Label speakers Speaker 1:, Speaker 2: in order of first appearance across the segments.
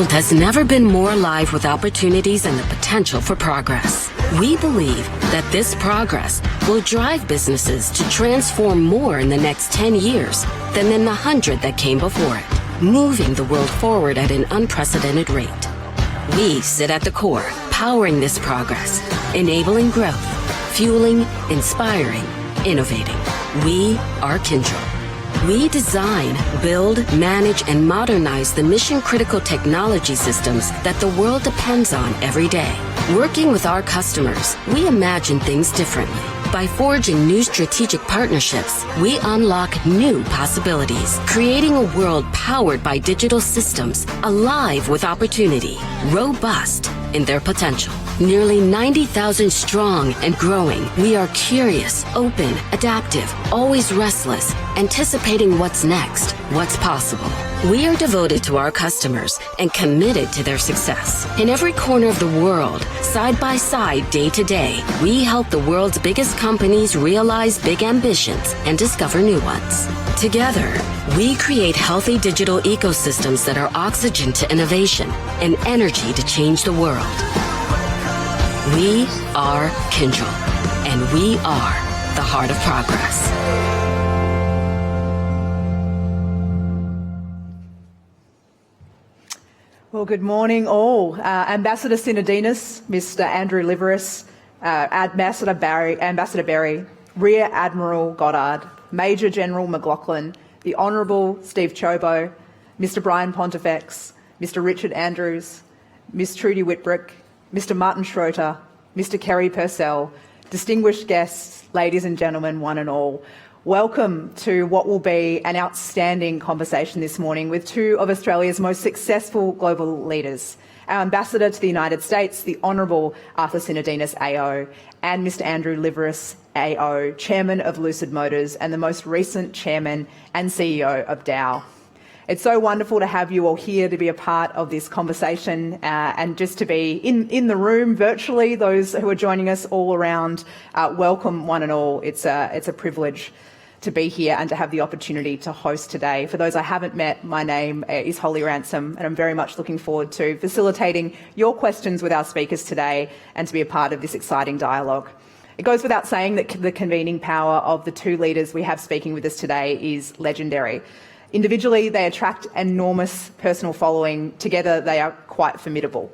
Speaker 1: world has never been more alive with opportunities and the potential for progress. We believe that this progress will drive businesses to transform more in the next 10 years than in the 100 that came before it, moving the world forward at an unprecedented rate. We sit at the core, powering this progress, enabling growth, fueling, inspiring, innovating. We are Kyndryl. We design, build, manage, and modernize the mission-critical technology systems that the world depends on every day. Working with our customers, we imagine things differently. By forging new strategic partnerships, we unlock new possibilities, creating a world powered by digital systems, alive with opportunity, robust in their potential. Nearly 90,000 strong and growing, we are curious, open, adaptive, always restless, anticipating what's next, what's possible. We are devoted to our customers and committed to their success. In every corner of the world, side by side, day to day, we help the world's biggest companies realize big ambitions and discover new ones. Together, we create healthy digital ecosystems that are oxygen to innovation and energy to change the world. We are Kyndryl, and we are the heart of progress.
Speaker 2: Well, good morning all. Ambassador Cenadinas, Mr. Andrew Liveris, Ambassador Berry, Rear Admiral Goddard, Major General McLaughlin, the Honourable Steve Chobo, Mr. Brian Pontifex, Mr. Richard Andrews, Ms. Trudy Whitbreck, Mr. Martin Schroeter, Mr. Carrie Purcell, distinguished guests, ladies and gentlemen, one and all. Welcome to what will be an outstanding conversation this morning with two of Australia's most successful global leaders, our Ambassador to the United States, the Honourable Arthur Sinodinos AO, and Mr. Andrew Liveris AO, Chairman of Lucid Motors and the most recent Chairman and CEO of Dow. It's so wonderful to have you all here to be a part of this conversation and just to be in the room virtually. Those who are joining us all around, welcome one and all. It's a privilege to be here and to have the opportunity to host today. For those I haven't met, my name is Holly Ransom, and I'm very much looking forward to facilitating your questions with our speakers today and to be a part of this exciting dialogue. It goes without saying that the convening power of the two leaders we have speaking with us today is legendary. Individually, they attract enormous personal following. Together, they are quite formidable.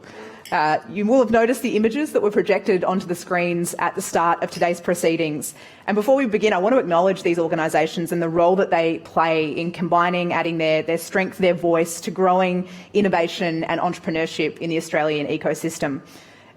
Speaker 2: You will have noticed the images that were projected onto the screens at the start of today's proceedings. And before we begin, I want to acknowledge these organisations and the role that they play in combining, adding their strength, their voice to growing innovation and entrepreneurship in the Australian ecosystem.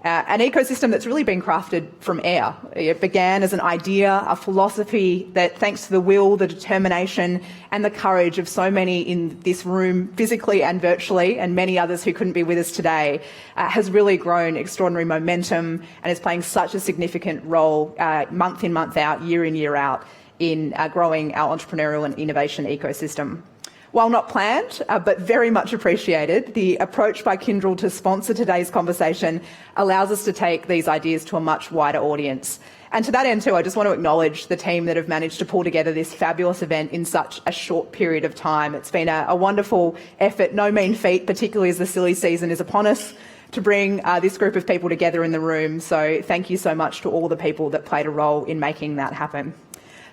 Speaker 2: An ecosystem that's really been crafted from air. It began as an idea, a philosophy that, thanks to the will, the determination and the courage of so many in this room, physically and virtually, and many others who couldn't be with us today, has really grown extraordinary momentum and is playing such a significant role month in, month out, year in, year out in growing our entrepreneurial and innovation ecosystem. While not planned, but very much appreciated, the approach by Kyndryl to sponsor today's conversation allows us to take these ideas to a much wider audience. And to that end too, I just want to acknowledge the team that have managed to pull together this fabulous event in such a short period of time. It's been a wonderful effort, no mean feat, particularly as the silly season is upon us, to bring this group of people together in the room. So thank you so much to all the people that played a role in making that happen.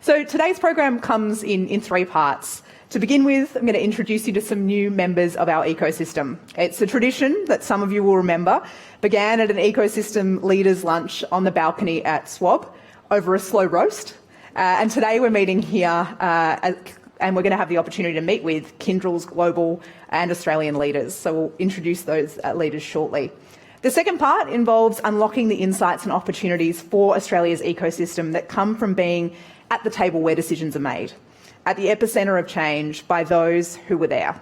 Speaker 2: So today's program comes in three parts. To begin with, I'm going to introduce you to some new members of our ecosystem. It's a tradition that some of you will remember, began at an ecosystem leaders lunch on the balcony at SWAB over a slow roast. And today we're meeting here and we're going to have the opportunity to meet with Kyndryl's global and Australian leaders. So we'll introduce those leaders shortly. The second part involves unlocking the insights and opportunities for Australia's ecosystem that come from being at the table where decisions are made, at the epicentre of change by those who were there.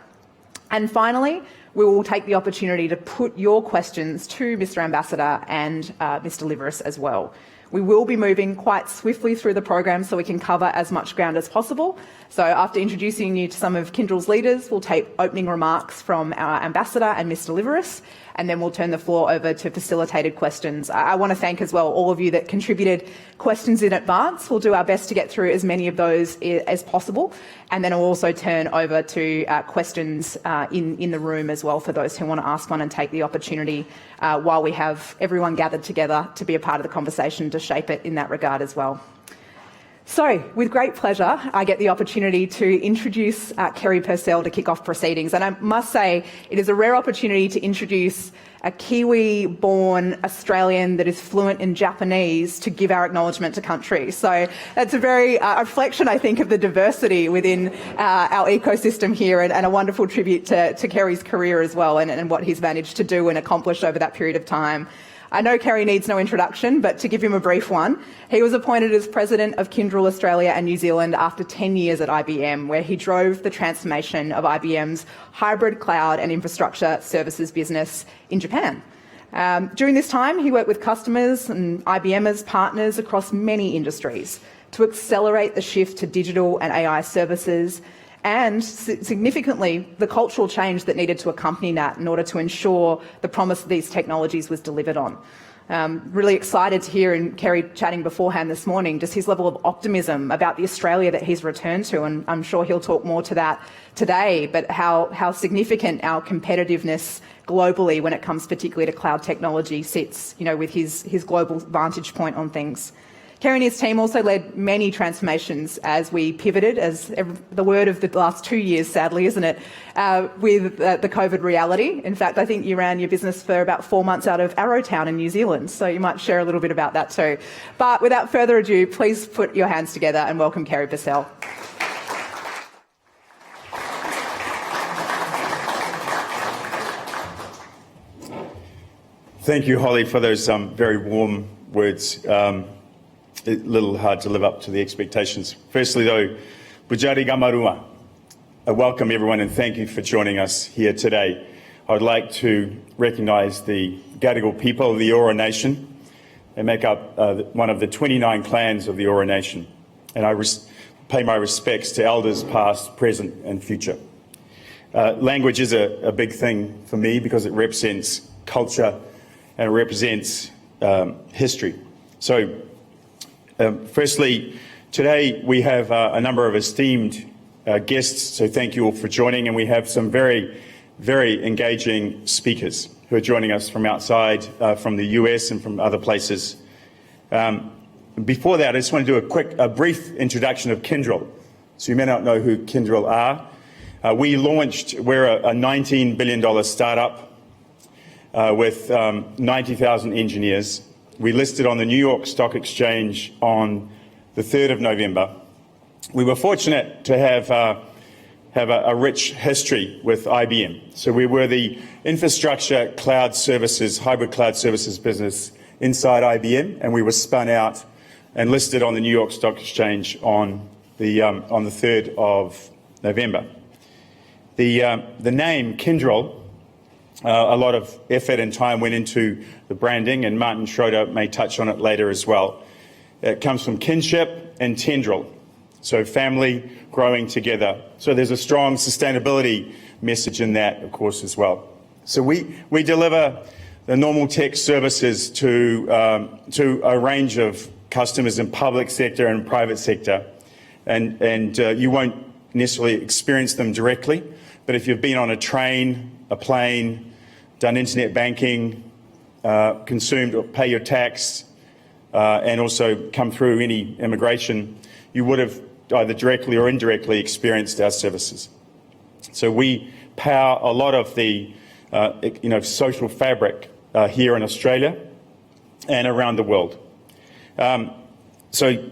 Speaker 2: And finally, we will take the opportunity to put your questions to Mr. Ambassador and Mr. Liveris as well. We will be moving quite swiftly through the program so we can cover as much ground as possible. So after introducing you to some of Kyndryl's leaders, we'll take opening remarks from our Ambassador and Mr. Liveris, and then we'll turn the floor over to facilitated questions. I want to thank as well all of you that contributed questions in advance. We'll do our best to get through as many of those as possible, and then I'll also turn over to questions in the room as well for those who want to ask one, and take the opportunity while we have everyone gathered together to be a part of the conversation to shape it in that regard as well. So, with great pleasure, I get the opportunity to introduce Carrie Purcell to kick off proceedings. And I must say, it is a rare opportunity to introduce a Kiwi-born Australian that is fluent in Japanese to give our acknowledgement to country. So that's a very reflection, I think, of the diversity within our ecosystem here, and a wonderful tribute to Kerry's career as well, and what he's managed to do and accomplish over that period of time. I know Carrie needs no introduction, but to give him a brief one, he was appointed as President of Kyndryl Australia and New Zealand after 10 years at IBM, where he drove the transformation of IBM's hybrid cloud and infrastructure services business in Japan. During this time, he worked with customers and IBM's partners across many industries to accelerate the shift to digital and AI services, and significantly, the cultural change that needed to accompany that in order to ensure the promise of these technologies was delivered on. Really excited to hear, and Kerry chatting beforehand this morning, just his level of optimism about the Australia that he's returned to, and I'm sure he'll talk more to that today, but how significant our competitiveness globally when it comes particularly to cloud technology sits, with his global vantage point on things. Carrie and his team also led many transformations as we pivoted, as the word of the last 2 years, sadly, isn't it, with the COVID reality. In fact, I think you ran your business for about 4 months out of Arrowtown in New Zealand, so you might share a little bit about that too. But without further ado, please put your hands together and welcome Carrie Purcell.
Speaker 3: Thank you, Holly, for those very warm words. A little hard to live up to the expectations. Firstly, though, Bujari Gamarua, welcome everyone, and thank you for joining us here today. I would like to recognise the Gadigal people of the Eora Nation. They make up one of the 29 clans of the Eora Nation, and I pay my respects to elders past, present and future. Language is a big thing for me because it represents culture and it represents history. So, firstly, today we have a number of esteemed guests, so thank you all for joining, and we have some very, very engaging speakers who are joining us from outside, from the US and from other places. Before that, I just want to do a brief introduction of Kyndryl. So you may not know who Kyndryl are. We're a $19 billion startup with 90,000 engineers. We listed on the New York Stock Exchange on the 3rd of November. We were fortunate to have a rich history with IBM. So we were the infrastructure cloud services, hybrid cloud services business inside IBM, and we were spun out and listed on the New York Stock Exchange on the 3rd of November. The name Kyndryl, a lot of effort and time went into the branding, and Martin Schroeder may touch on it later as well. It comes from kinship and tendril, so family growing together. So there's a strong sustainability message in that, of course, as well. So we deliver the normal tech services to a range of customers in public sector and private sector, and you won't necessarily experience them directly, but if you've been on a train, a plane, done internet banking, consumed or pay your tax, and also come through any immigration, you would have either directly or indirectly experienced our services. So we power a lot of the social fabric here in Australia and around the world. So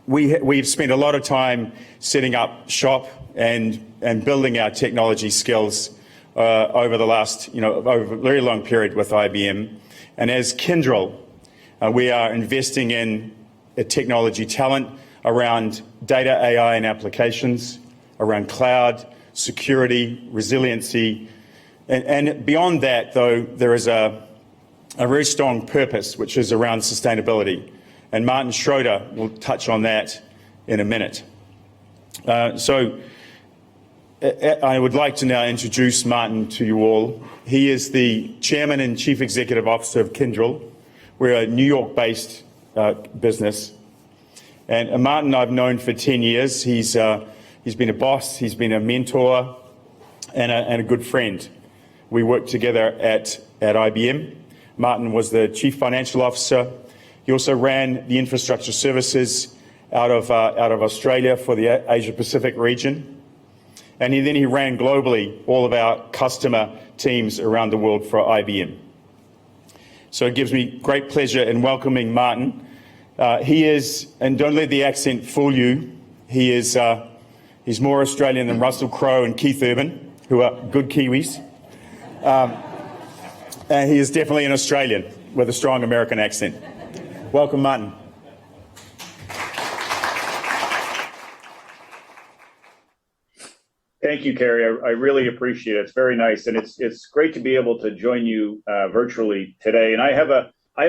Speaker 3: we've spent a lot of time setting up shop and building our technology skills over the last, over a very long period with IBM. And as Kyndryl, we are investing in technology talent around data, AI and applications, around cloud, security, resiliency. And beyond that, though, there is a very strong purpose, which is around sustainability. And Martin Schroeder will touch on that in a minute. So I would like to now introduce Martin to you all. He is the Chairman and Chief Executive Officer of Kyndryl. We're a New York-based business. And Martin I've known for 10 years. He's been a boss, he's been a mentor, and a good friend. We worked together at IBM. Martin was the Chief Financial Officer. He also ran the infrastructure services out of Australia for the Asia-Pacific region. And then he ran globally all of our customer teams around the world for IBM. So it gives me great pleasure in welcoming Martin. He is, and don't let the accent fool you, he's more Australian than Russell Crowe and Keith Urban, who are good Kiwis. And he is definitely an Australian with a strong American accent. Welcome, Martin.
Speaker 4: Thank you, Carrie. I really appreciate it. It's very nice, and it's great to be able to join you virtually today. And I have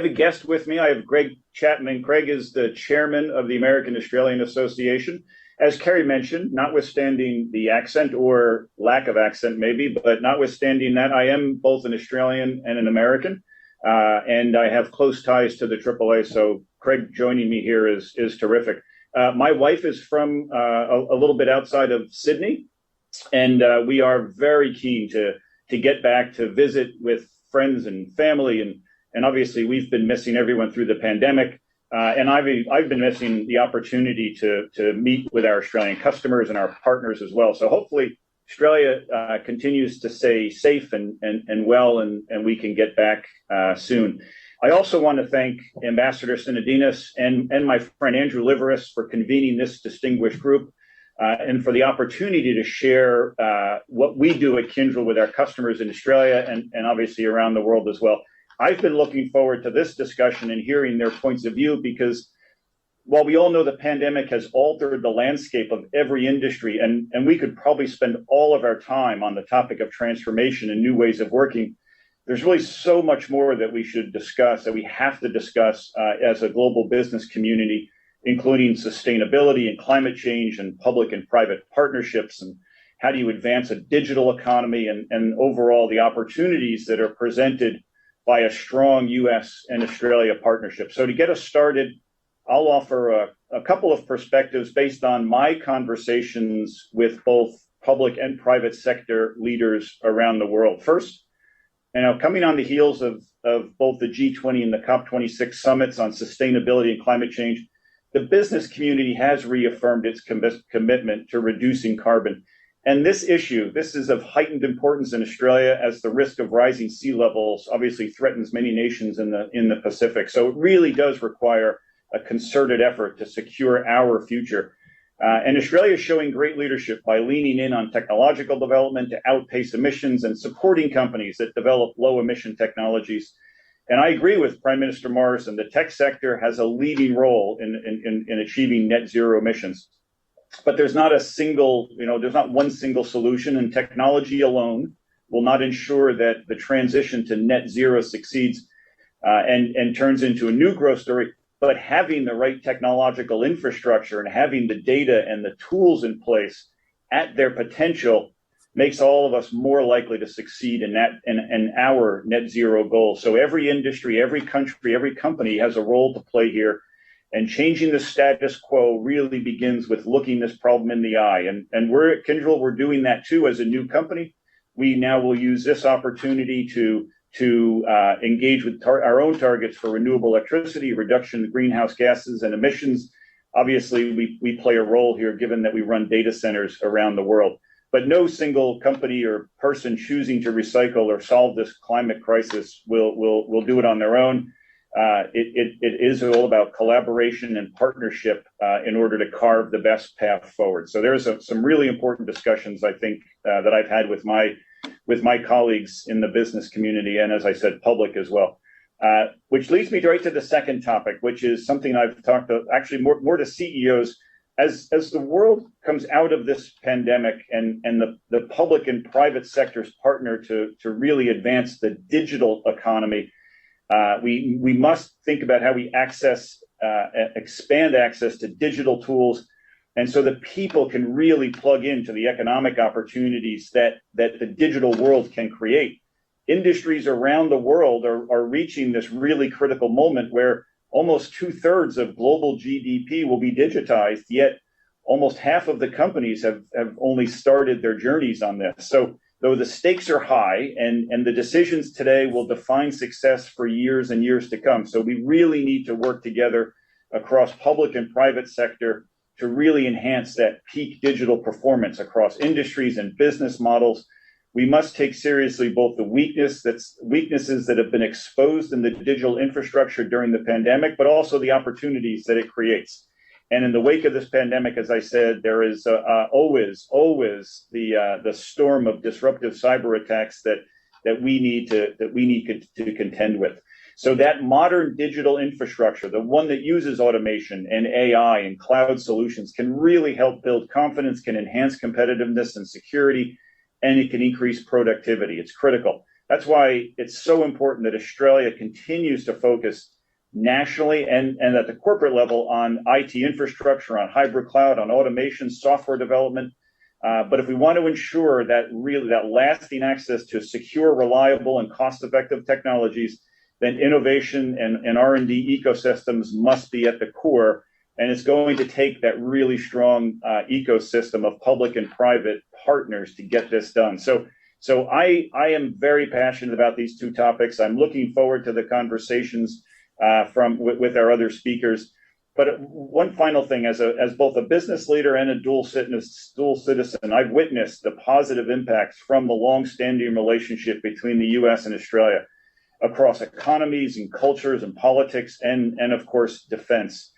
Speaker 4: a guest with me. I have Greg Chapman. Craig is the chairman of the American Australian Association. As Carrie mentioned, notwithstanding the accent or lack of accent, maybe, but notwithstanding that, I am both an Australian and an American, and I have close ties to the AAA. So Craig joining me here is terrific. My wife is from a little bit outside of Sydney. And we are very keen to get back to visit with friends and family, and obviously we've been missing everyone through the pandemic, and I've been missing the opportunity to meet with our Australian customers and our partners as well. So hopefully Australia continues to stay safe and well, and we can get back soon. I also want to thank Ambassador Cenadinas and my friend Andrew Liveris for convening this distinguished group. And for the opportunity to share what we do at Kyndryl with our customers in Australia and obviously around the world as well. I've been looking forward to this discussion and hearing their points of view, because while we all know the pandemic has altered the landscape of every industry, and we could probably spend all of our time on the topic of transformation and new ways of working, there's really so much more that we should discuss, that we have to discuss as a global business community, including sustainability and climate change and public and private partnerships, and how do you advance a digital economy, and overall the opportunities that are presented by a strong U.S. and Australia partnership. So to get us started, I'll offer a couple of perspectives based on my conversations with both public and private sector leaders around the world. First, coming on the heels of both the G20 and the COP26 summits on sustainability and climate change, the business community has reaffirmed its commitment to reducing carbon. And this is of heightened importance in Australia, as the risk of rising sea levels obviously threatens many nations in the Pacific. So it really does require a concerted effort to secure our future. And Australia is showing great leadership by leaning in on technological development to outpace emissions and supporting companies that develop low emission technologies. And I agree with Prime Minister Morrison. The tech sector has a leading role in achieving net zero emissions. But there's not one single solution, and technology alone will not ensure that the transition to net zero succeeds and turns into a new growth story. But having the right technological infrastructure and having the data and the tools in place at their potential makes all of us more likely to succeed in our net zero goal. So every industry, every country, every company has a role to play here. And changing the status quo really begins with looking this problem in the eye. And we're at Kyndryl, we're doing that too as a new company. We now will use this opportunity to engage with our own targets for renewable electricity, reduction of greenhouse gases and emissions. Obviously, we play a role here, given that we run data centers around the world. But no single company or person choosing to recycle or solve this climate crisis will do it on their own. It is all about collaboration and partnership in order to carve the best path forward. So there's some really important discussions, I think, that I've had with my colleagues in the business community, and as I said, public as well. Which leads me right to the second topic, which is something I've talked to actually more to CEOs. As the world comes out of this pandemic and the public and private sectors partner to really advance the digital economy, we must think about how we expand access to digital tools And so the people can really plug into the economic opportunities that the digital world can create. Industries around the world are reaching this really critical moment where almost 2/3 of global GDP will be digitized, yet almost half of the companies have only started their journeys on this. So though the stakes are high and the decisions today will define success for years and years to come. So we really need to work together across public and private sector to really enhance that peak digital performance across industries and business models. We must take seriously both the weaknesses that have been exposed in the digital infrastructure during the pandemic, but also the opportunities that it creates. And in the wake of this pandemic, as I said, there is always the storm of disruptive cyber attacks that we need to contend with. So that modern digital infrastructure, the one that uses automation and AI and cloud solutions, can really help build confidence, can enhance competitiveness and security, and it can increase productivity. It's critical. That's why it's so important that Australia continues to focus nationally and at the corporate level on IT infrastructure, on hybrid cloud, on automation, software development. But if we want to ensure that lasting access to secure, reliable, and cost-effective technologies, then innovation and R&D ecosystems must be at the core. And it's going to take that really strong ecosystem of public and private partners to get this done. So I am very passionate about these two topics. I'm looking forward to the conversations with our other speakers. But one final thing, as both a business leader and a dual citizen, I've witnessed the positive impacts from the long-standing relationship between the U.S. and Australia across economies and cultures and politics and of course, defense.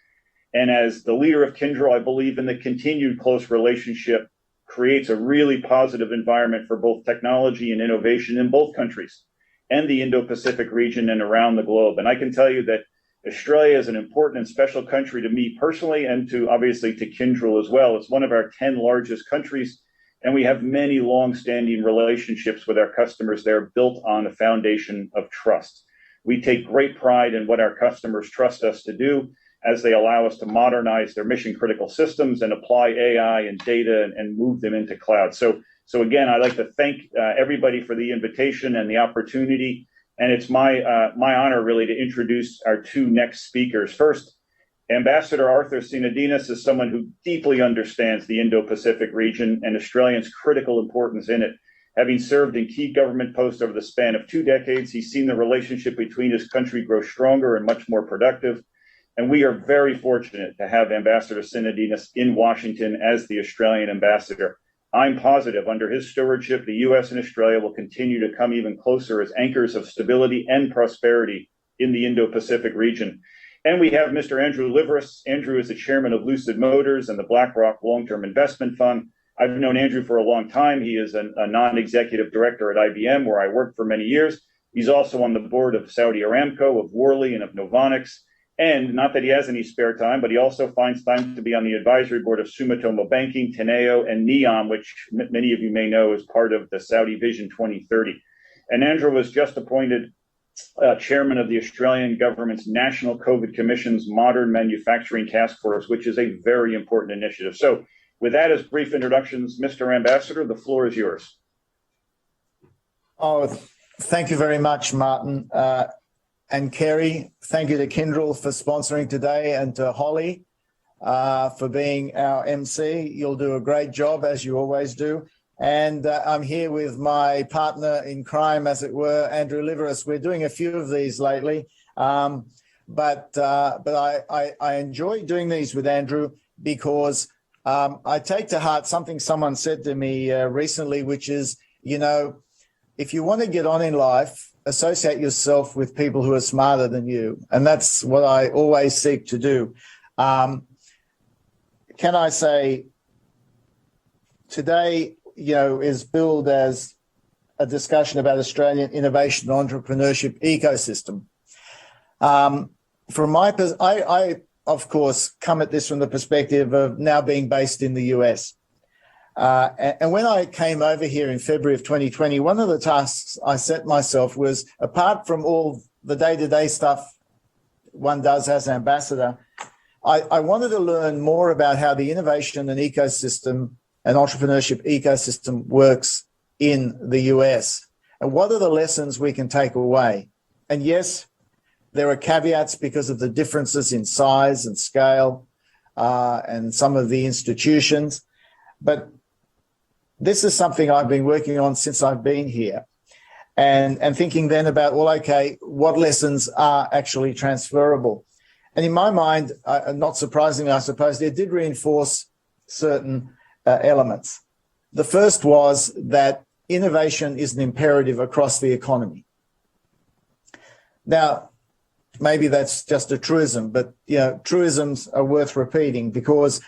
Speaker 4: And as the leader of Kyndryl, I believe in the continued close relationship creates a really positive environment for both technology and innovation in both countries and the Indo-Pacific region and around the globe. And I can tell you that Australia is an important and special country to me personally and obviously to Kyndryl as well. It's one of our 10 largest countries, and we have many long-standing relationships with our customers there built on a foundation of trust. We take great pride in what our customers trust us to do as they allow us to modernize their mission-critical systems and apply AI and data and move them into cloud. So again, I'd like to thank everybody for the invitation and the opportunity. And it's my honor really to introduce our two next speakers. First, Ambassador Arthur Cenadinas is someone who deeply understands the Indo-Pacific region and Australians' critical importance in it. Having served in key government posts over the span of 2 decades, he's seen the relationship between his country grow stronger and much more productive. And we are very fortunate to have Ambassador Cenadinas in Washington as the Australian ambassador. I'm positive under his stewardship, the U.S. and Australia will continue to come even closer as anchors of stability and prosperity in the Indo-Pacific region. And we have Mr. Andrew Liveris. Andrew is the chairman of Lucid Motors and the BlackRock Long-Term Investment Fund. I've known Andrew for a long time. He is a non-executive director at IBM, where I worked for many years. He's also on the board of Saudi Aramco, of Worley, and of Novonix. And not that he has any spare time, but he also finds time to be on the advisory board of Sumitomo Banking, Teneo, and NEOM, which many of you may know is part of the Saudi Vision 2030. And Andrew was just appointed chairman of the Australian government's National COVID Commission's Modern Manufacturing Task Force, which is a very important initiative. So with that as brief introductions, Mr. Ambassador, the floor is yours.
Speaker 5: Oh, thank you very much, Martin. And Carrie, thank you to Kyndryl for sponsoring today and to Holly for being our MC. You'll do a great job, as you always do. And I'm here with my partner in crime, as it were, Andrew Liveris. We're doing a few of these lately, but I enjoy doing these with Andrew because I take to heart something someone said to me recently, which is, you know, if you want to get on in life, associate yourself with people who are smarter than you. And that's what I always seek to do. Can I say today, you know, is billed as a discussion about Australian innovation and entrepreneurship ecosystem. From my I of course, come at this from the perspective of now being based in the US. And when I came over here in February of 2020, one of the tasks I set myself was, apart from all the day-to-day stuff one does as ambassador, I wanted to learn more about how the innovation and ecosystem and entrepreneurship ecosystem works in the US, and what are the lessons we can take away. And yes, there are caveats because of the differences in size and scale and some of the institutions, but this is something I've been working on since I've been here, and thinking then about, well, okay, what lessons are actually transferable? And in my mind, not surprisingly, I suppose, it did reinforce certain elements. The first was that innovation is an imperative across the economy. Now, maybe that's just a truism, but truisms are worth repeating, because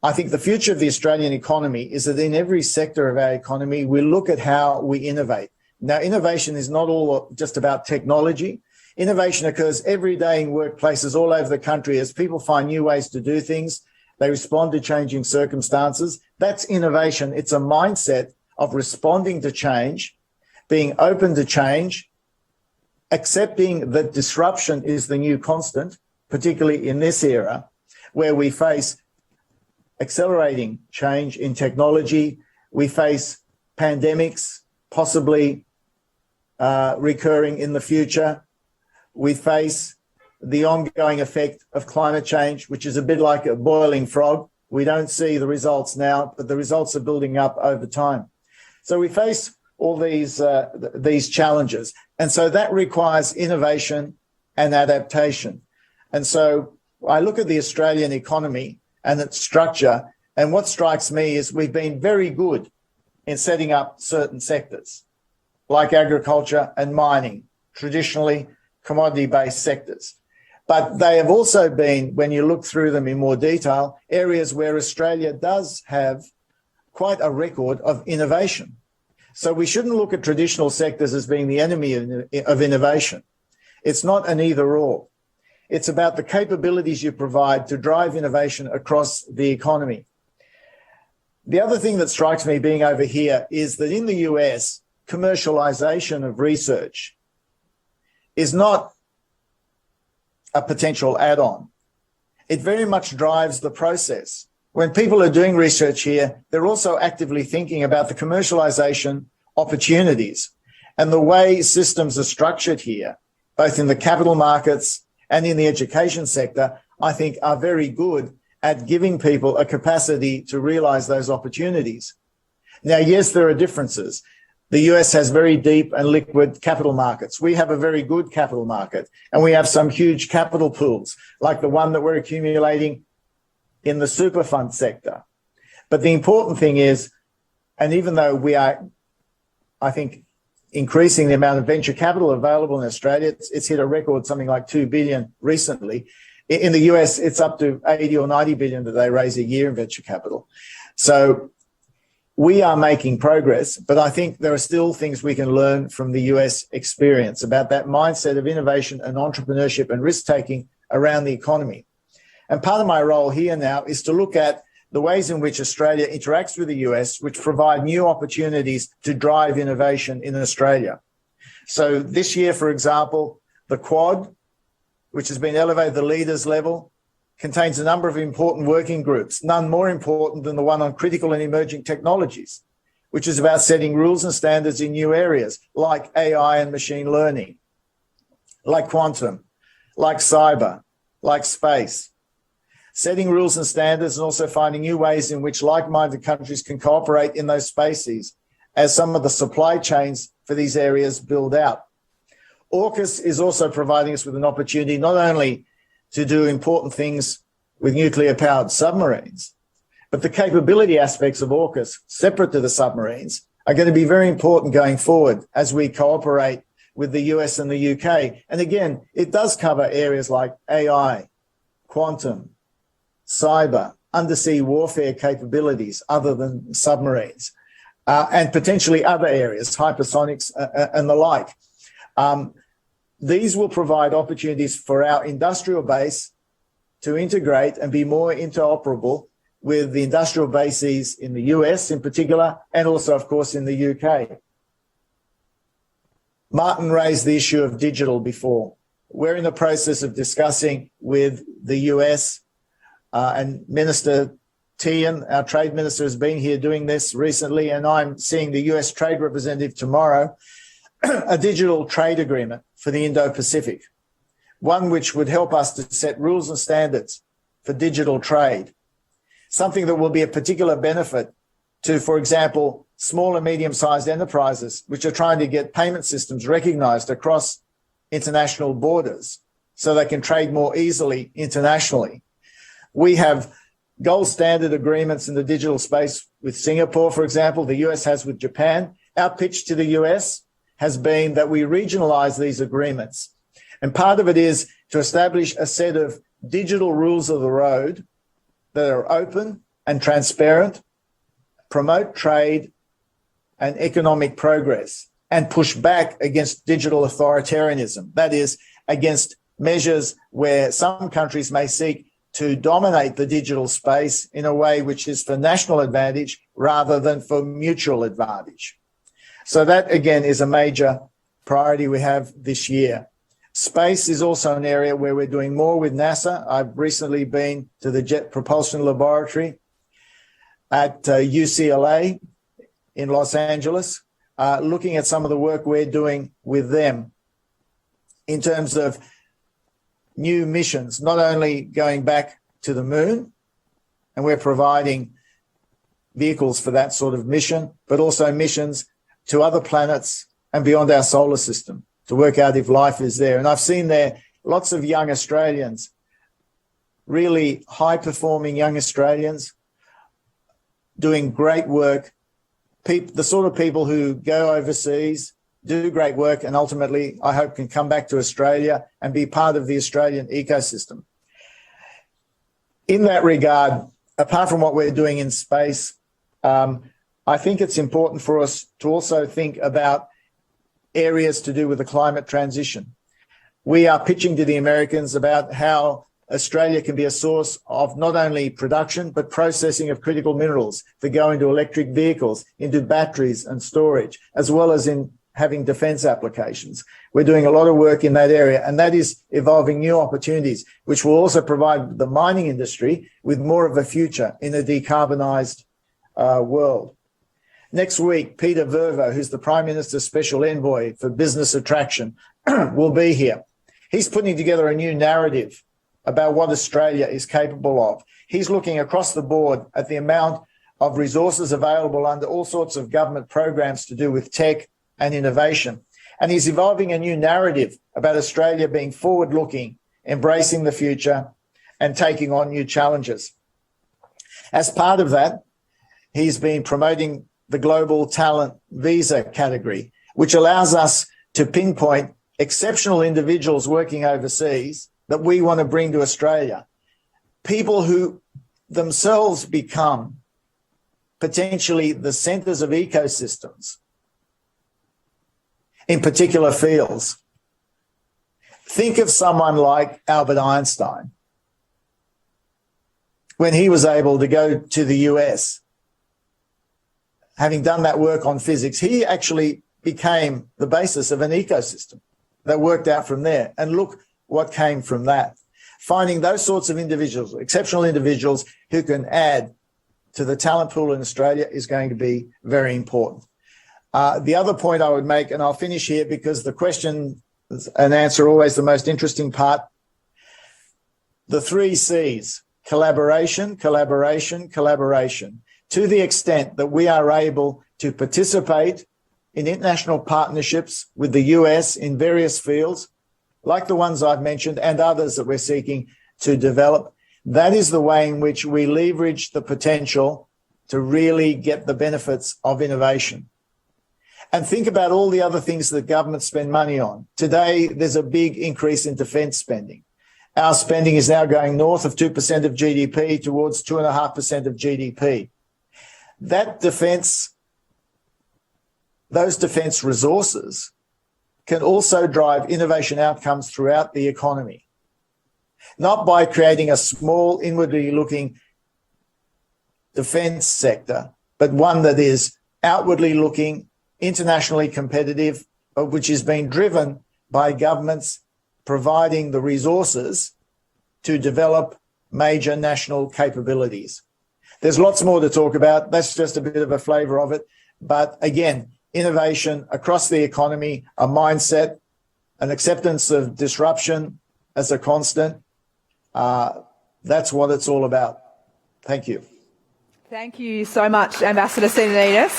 Speaker 5: I think the future of the Australian economy is that in every sector of our economy, we look at how we innovate. Now, innovation is not all just about technology. Innovation occurs every day in workplaces all over the country as people find new ways to do things. They respond to changing circumstances. That's innovation. It's a mindset of responding to change, being open to change, accepting that disruption is the new constant, particularly in this era where we face accelerating change in technology. We face pandemics, possibly recurring in the future. We face the ongoing effect of climate change, which is a bit like a boiling frog. We don't see the results now, but the results are building up over time. So we face all these challenges. And so that requires innovation and adaptation. And so I look at the Australian economy and its structure, and what strikes me is we've been very good in setting up certain sectors, like agriculture and mining, traditionally commodity-based sectors. But they have also been, when you look through them in more detail, areas where Australia does have quite a record of innovation. So we shouldn't look at traditional sectors as being the enemy of innovation. It's not an either-or. It's about the capabilities you provide to drive innovation across the economy. The other thing that strikes me being over here is that in the US, commercialization of research is not a potential add-on. It very much drives the process. When people are doing research here, they're also actively thinking about the commercialization opportunities, and the way systems are structured here, both in the capital markets and in the education sector, I think are very good at giving people a capacity to realize those opportunities. Now, yes, there are differences. The US has very deep and liquid capital markets. We have a very good capital market, and we have some huge capital pools, like the one that we're accumulating in the super fund sector. But the important thing is, and even though we are, I think, increasing the amount of venture capital available in Australia, it's hit a record, something like 2 billion recently. In the US, it's up to 80 or 90 billion that they raise a year in venture capital. So we are making progress, but I think there are still things we can learn from the US experience about that mindset of innovation and entrepreneurship and risk-taking around the economy. And part of my role here now is to look at the ways in which Australia interacts with the US, which provide new opportunities to drive innovation in Australia. So this year, for example, the Quad, which has been elevated to the leaders level, contains a number of important working groups, none more important than the one on critical and emerging technologies, which is about setting rules and standards in new areas like AI and machine learning, like quantum, like cyber, like space. Setting rules and standards and also finding new ways in which like-minded countries can cooperate in those spaces as some of the supply chains for these areas build out. AUKUS is also providing us with an opportunity not only to do important things with nuclear-powered submarines, but the capability aspects of AUKUS, separate to the submarines, are going to be very important going forward as we cooperate with the US and the UK. And again, it does cover areas like AI, quantum, cyber, undersea warfare capabilities other than submarines, and potentially other areas, hypersonics and the like. These will provide opportunities for our industrial base to integrate and be more interoperable with the industrial bases in the US in particular, and also, of course, in the UK. Martin raised the issue of digital before. We're in the process of discussing with the US and Minister Tian, our trade minister, has been here doing this recently, and I'm seeing the US trade representative tomorrow, a digital trade agreement for the Indo-Pacific, one which would help us to set rules and standards for digital trade, something that will be a particular benefit to, for example, small and medium-sized enterprises, which are trying to get payment systems recognised across international borders so they can trade more easily internationally. We have gold standard agreements in the digital space with Singapore, for example, the US has with Japan. Our pitch to the US has been that we regionalise these agreements. And part of it is to establish a set of digital rules of the road that are open and transparent, promote trade and economic progress, and push back against digital authoritarianism. That is, against measures where some countries may seek to dominate the digital space in a way which is for national advantage rather than for mutual advantage. So that, again, is a major priority we have this year. Space is also an area where we're doing more with NASA. I've recently been to the Jet Propulsion Laboratory at UCLA in Los Angeles, looking at some of the work we're doing with them in terms of new missions, not only going back to the moon, and we're providing vehicles for that sort of mission, but also missions to other planets and beyond our solar system to work out if life is there. And I've seen there lots of young Australians, really high-performing young Australians doing great work, the sort of people who go overseas, do great work, and ultimately, I hope, can come back to Australia and be part of the Australian ecosystem. In that regard, apart from what we're doing in space, I think it's important for us to also think about areas to do with the climate transition. We are pitching to the Americans about how Australia can be a source of not only production, but processing of critical minerals that go into electric vehicles, into batteries and storage, as well as in having defence applications. We're doing a lot of work in that area, and that is evolving new opportunities, which will also provide the mining industry with more of a future in a decarbonised world. Next week, Peter Vervo, who's the Prime Minister's Special Envoy for Business Attraction, will be here. He's putting together a new narrative about what Australia is capable of. He's looking across the board at the amount of resources available under all sorts of government programs to do with tech and innovation. And he's evolving a new narrative about Australia being forward-looking, embracing the future, and taking on new challenges. As part of that, he's been promoting the global talent visa category, which allows us to pinpoint exceptional individuals working overseas that we want to bring to Australia. People who themselves become potentially the centres of ecosystems in particular fields. Think of someone like Albert Einstein. When he was able to go to the US, having done that work on physics, he actually became the basis of an ecosystem that worked out from there. And look what came from that. Finding those sorts of individuals, exceptional individuals who can add to the talent pool in Australia is going to be very important. The other point I would make, and I'll finish here because the question and answer are always the most interesting part, the 3 C's, collaboration, collaboration, collaboration. To the extent that we are able to participate in international partnerships with the US in various fields, like the ones I've mentioned and others that we're seeking to develop, that is the way in which we leverage the potential to really get the benefits of innovation. And think about all the other things that governments spend money on. Today, there's a big increase in defence spending. Our spending is now going north of 2% of GDP towards 2.5% of GDP. That defence, those defence resources can also drive innovation outcomes throughout the economy, not by creating a small, inwardly looking defence sector, but one that is outwardly looking, internationally competitive, but which is being driven by governments providing the resources to develop major national capabilities. There's lots more to talk about. That's just a bit of a flavour of it. But again, innovation across the economy, a mindset, an acceptance of disruption as a constant. That's what it's all about. Thank you.
Speaker 2: Thank you so much, Ambassador Cenadinas,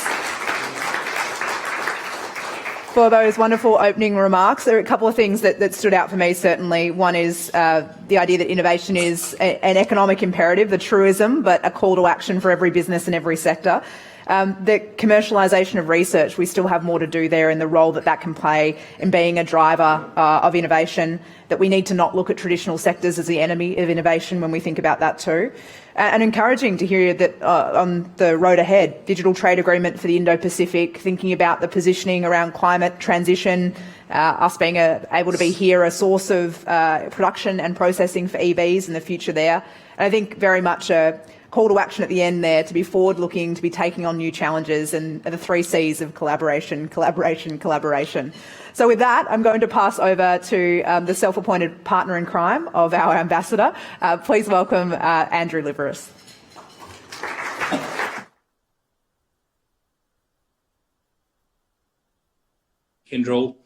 Speaker 2: for those wonderful opening remarks. There are a couple of things that stood out for me, certainly. One is the idea that innovation is an economic imperative, the truism, but a call to action for every business and every sector. The commercialisation of research, we still have more to do there in the role that can play in being a driver of innovation, that we need to not look at traditional sectors as the enemy of innovation when we think about that too. And encouraging to hear that on the road ahead, digital trade agreement for the Indo-Pacific, thinking about the positioning around climate transition, us being able to be here a source of production and processing for EVs in the future there. And I think very much a call to action at the end there to be forward-looking, to be taking on new challenges, and the 3 C's of collaboration, collaboration, collaboration. So with that, I'm going to pass over to the self-appointed partner in crime of our ambassador. Please welcome Andrew Liveris.
Speaker 6: Kendrell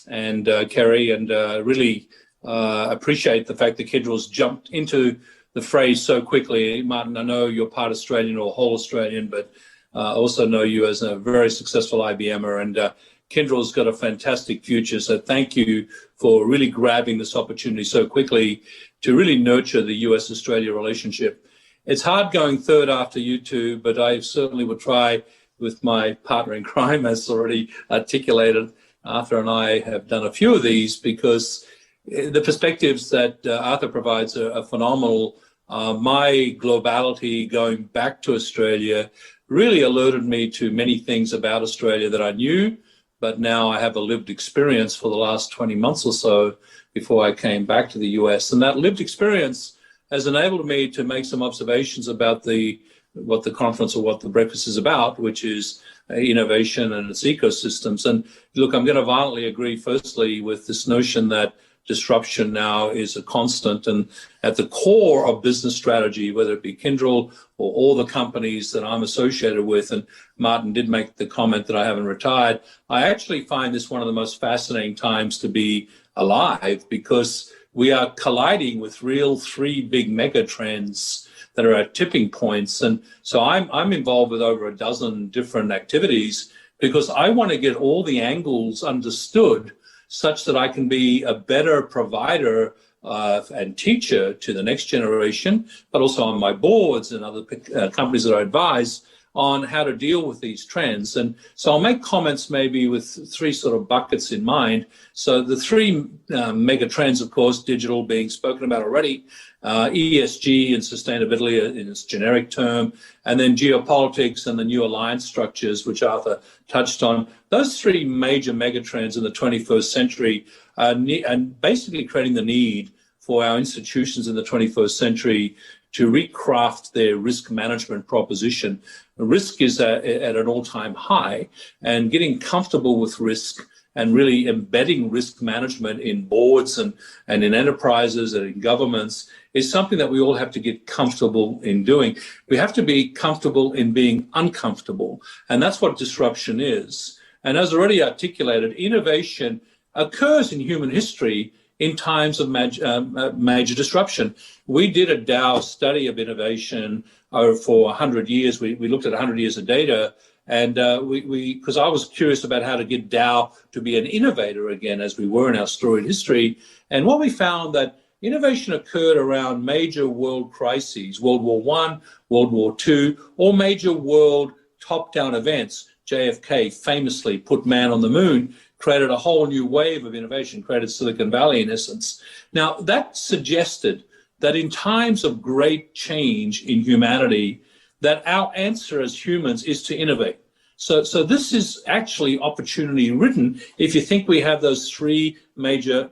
Speaker 6: and Carrie, and really appreciate the fact that Kendrell's jumped into the phrase so quickly. Martin, I know you're part Australian or whole Australian, but I also know you as a very successful IBMer, and Kendrell's got a fantastic future. So thank you for really grabbing this opportunity so quickly to really nurture the US-Australia relationship. It's hard going third after you two, but I certainly would try with my partner in crime, as already articulated. Arthur and I have done a few of these because the perspectives that Arthur provides are phenomenal. My globality going back to Australia really alerted me to many things about Australia that I knew, but now I have a lived experience for the last 20 months or so before I came back to the US. And that lived experience has enabled me to make some observations about what the conference or what the breakfast is about, which is innovation and its ecosystems. And look, I'm going to violently agree, firstly, with this notion that disruption now is a constant, and at the core of business strategy, whether it be Kendrell or all the companies that I'm associated with, and Martin did make the comment that I haven't retired, I actually find this one of the most fascinating times to be alive, because we are colliding with real 3 big mega trends that are at tipping points. And so I'm involved with over a dozen different activities because I want to get all the angles understood such that I can be a better provider and teacher to the next generation, but also on my boards and other companies that I advise on how to deal with these trends. And so I'll make comments maybe with 3 sort of buckets in mind. So the 3 mega trends, of course, digital being spoken about already, ESG and sustainability in its generic term, and then geopolitics and the new alliance structures, which Arthur touched on. Those 3 major mega trends in the 21st century and basically creating the need for our institutions in the 21st century to recraft their risk management proposition. Risk is at an all-time high, and getting comfortable with risk and really embedding risk management in boards and in enterprises and in governments is something that we all have to get comfortable in doing. We have to be comfortable in being uncomfortable, and that's what disruption is. And as already articulated, innovation occurs in human history in times of major disruption. We did a Dow study of innovation for 100 years. We looked at 100 years of data, and because I was curious about how to get Dow to be an innovator again, as we were in our storied history. And what we found that innovation occurred around major world crises, World War I, World War II, or major world top-down events. JFK famously put man on the moon, created a whole new wave of innovation, created Silicon Valley in essence. Now, that suggested that in times of great change in humanity, that our answer as humans is to innovate. So this is actually opportunity written if you think we have those 3 major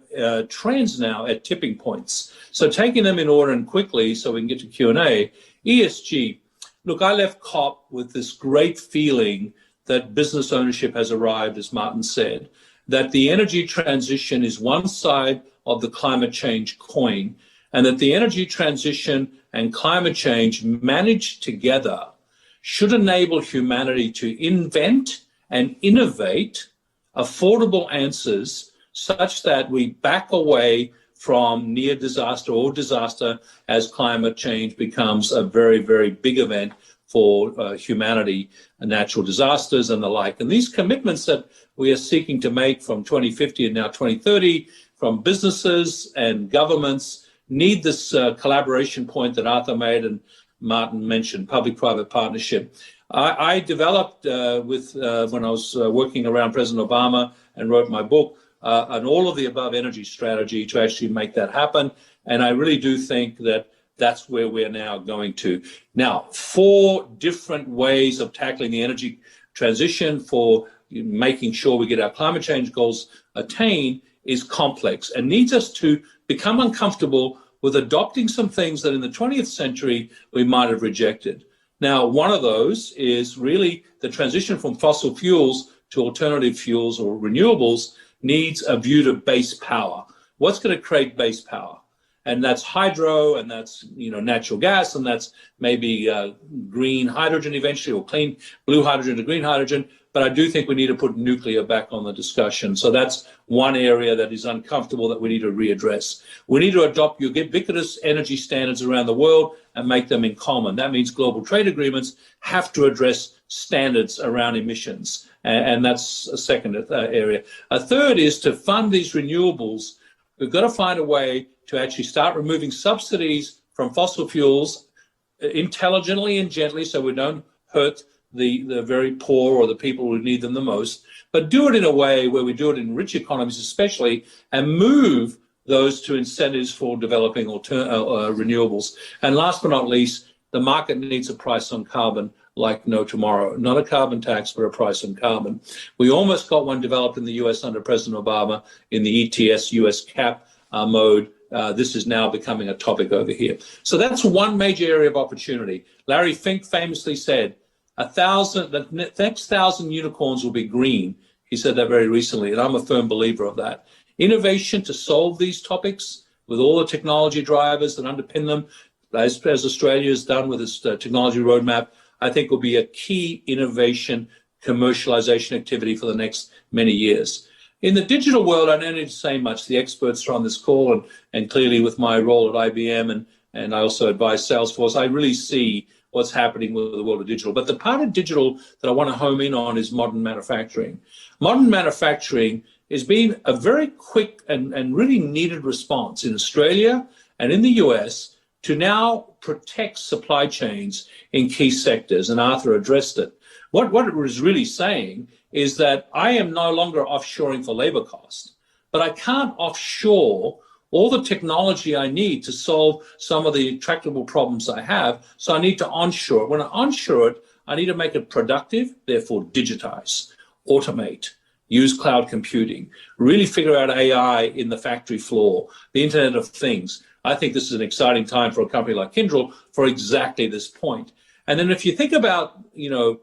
Speaker 6: trends now at tipping points. So taking them in order and quickly so we can get to Q&A, ESG. Look, I left COP with this great feeling that business ownership has arrived, as Martin said, that the energy transition is one side of the climate change coin. and that the energy transition and climate change managed together should enable humanity to invent and innovate affordable answers such that we back away from near disaster or disaster as climate change becomes a very, very big event for humanity, natural disasters and the like. And these commitments that we are seeking to make from 2050 and now 2030 from businesses and governments need this collaboration point that Arthur made and Martin mentioned, public-private partnership. I developed when I was working around President Obama and wrote my book, an all of the above energy strategy to actually make that happen. And I really do think that that's where we're now going to. Now, 4 different ways of tackling the energy transition for making sure we get our climate change goals attained is complex and needs us to become uncomfortable with adopting some things that in the 20th century we might have rejected. Now, one of those is really the transition from fossil fuels to alternative fuels or renewables needs a view to base power. What's going to create base power? And that's hydro, and that's natural gas, and that's maybe green hydrogen eventually, or clean blue hydrogen to green hydrogen. But I do think we need to put nuclear back on the discussion. So that's one area that is uncomfortable that we need to readdress. We need to adopt ubiquitous energy standards around the world and make them in common. That means global trade agreements have to address standards around emissions. And that's a second area. A third is to fund these renewables. We've got to find a way to actually start removing subsidies from fossil fuels intelligently and gently so we don't hurt the very poor or the people who need them the most, but do it in a way where we do it in rich economies especially, and move those to incentives for developing renewables. And last but not least, the market needs a price on carbon like no tomorrow. Not a carbon tax, but a price on carbon. We almost got one developed in the US under President Obama in the ETS US cap mode. This is now becoming a topic over here. So that's one major area of opportunity. Larry Fink famously said, the next 1,000 unicorns will be green. He said that very recently, and I'm a firm believer of that. Innovation to solve these topics with all the technology drivers that underpin them, as Australia has done with its technology roadmap, I think will be a key innovation commercialization activity for the next many years. In the digital world, I don't need to say much. The experts are on this call, and clearly with my role at IBM and I also advise Salesforce, I really see what's happening with the world of digital. But the part of digital that I want to home in on is modern manufacturing. Modern manufacturing has been a very quick and really needed response in Australia and in the US to now protect supply chains in key sectors, and Arthur addressed it. What it was really saying is that I am no longer offshoring for labor cost, but I can't offshore all the technology I need to solve some of the tractable problems I have, so I need to onshore it. When I onshore it, I need to make it productive, therefore digitize, automate, use cloud computing, really figure out AI in the factory floor, the Internet of Things. I think this is an exciting time for a company like Kyndryl for exactly this point. And then if you think about,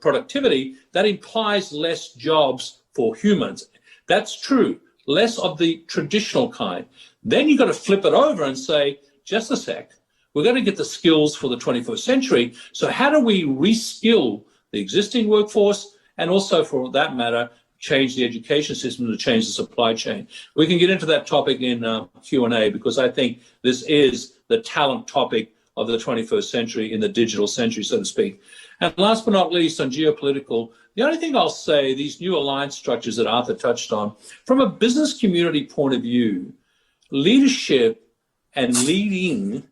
Speaker 6: productivity, that implies less jobs for humans. That's true, less of the traditional kind. Then you've got to flip it over and say, just a sec, we're going to get the skills for the 21st century. So how do we reskill the existing workforce and also, for that matter, change the education system to change the supply chain? We can get into that topic in Q&A because I think this is the talent topic of the 21st century in the digital century, so to speak. And last but not least, on geopolitical, the only thing I'll say, these new alliance structures that Arthur touched on, from a business community point of view, leadership and leading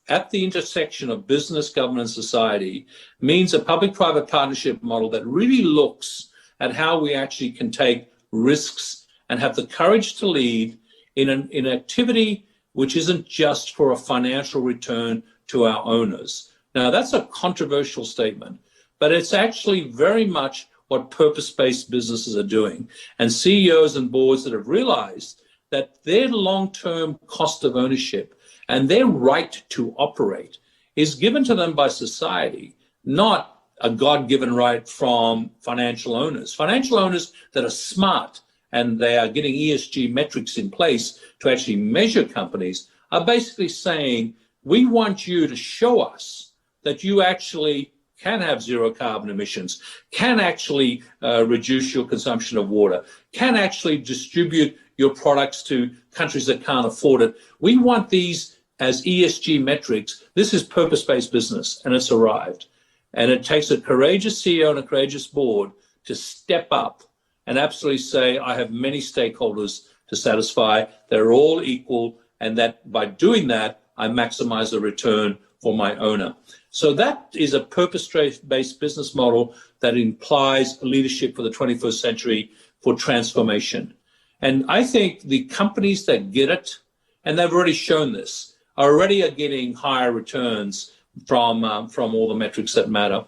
Speaker 6: at the intersection of business, government, and society means a public-private partnership model that really looks at how we actually can take risks and have the courage to lead in an activity which isn't just for a financial return to our owners. Now, that's a controversial statement, but it's actually very much what purpose-based businesses are doing. And CEOs and boards that have realized that their long-term cost of ownership and their right to operate is given to them by society, not a God-given right from financial owners. Financial owners that are smart and they are getting ESG metrics in place to actually measure companies, are basically saying, we want you to show us that you actually can have zero carbon emissions, can actually reduce your consumption of water, can actually distribute your products to countries that can't afford it. We want these as ESG metrics. This is purpose-based business, and it's arrived. And it takes a courageous CEO and a courageous board to step up and absolutely say, I have many stakeholders to satisfy. They're all equal, and that by doing that, I maximize the return for my owner. So that is a purpose-based business model that implies leadership for the 21st century for transformation. And I think the companies that get it, and they've already shown this, are getting higher returns from all the metrics that matter.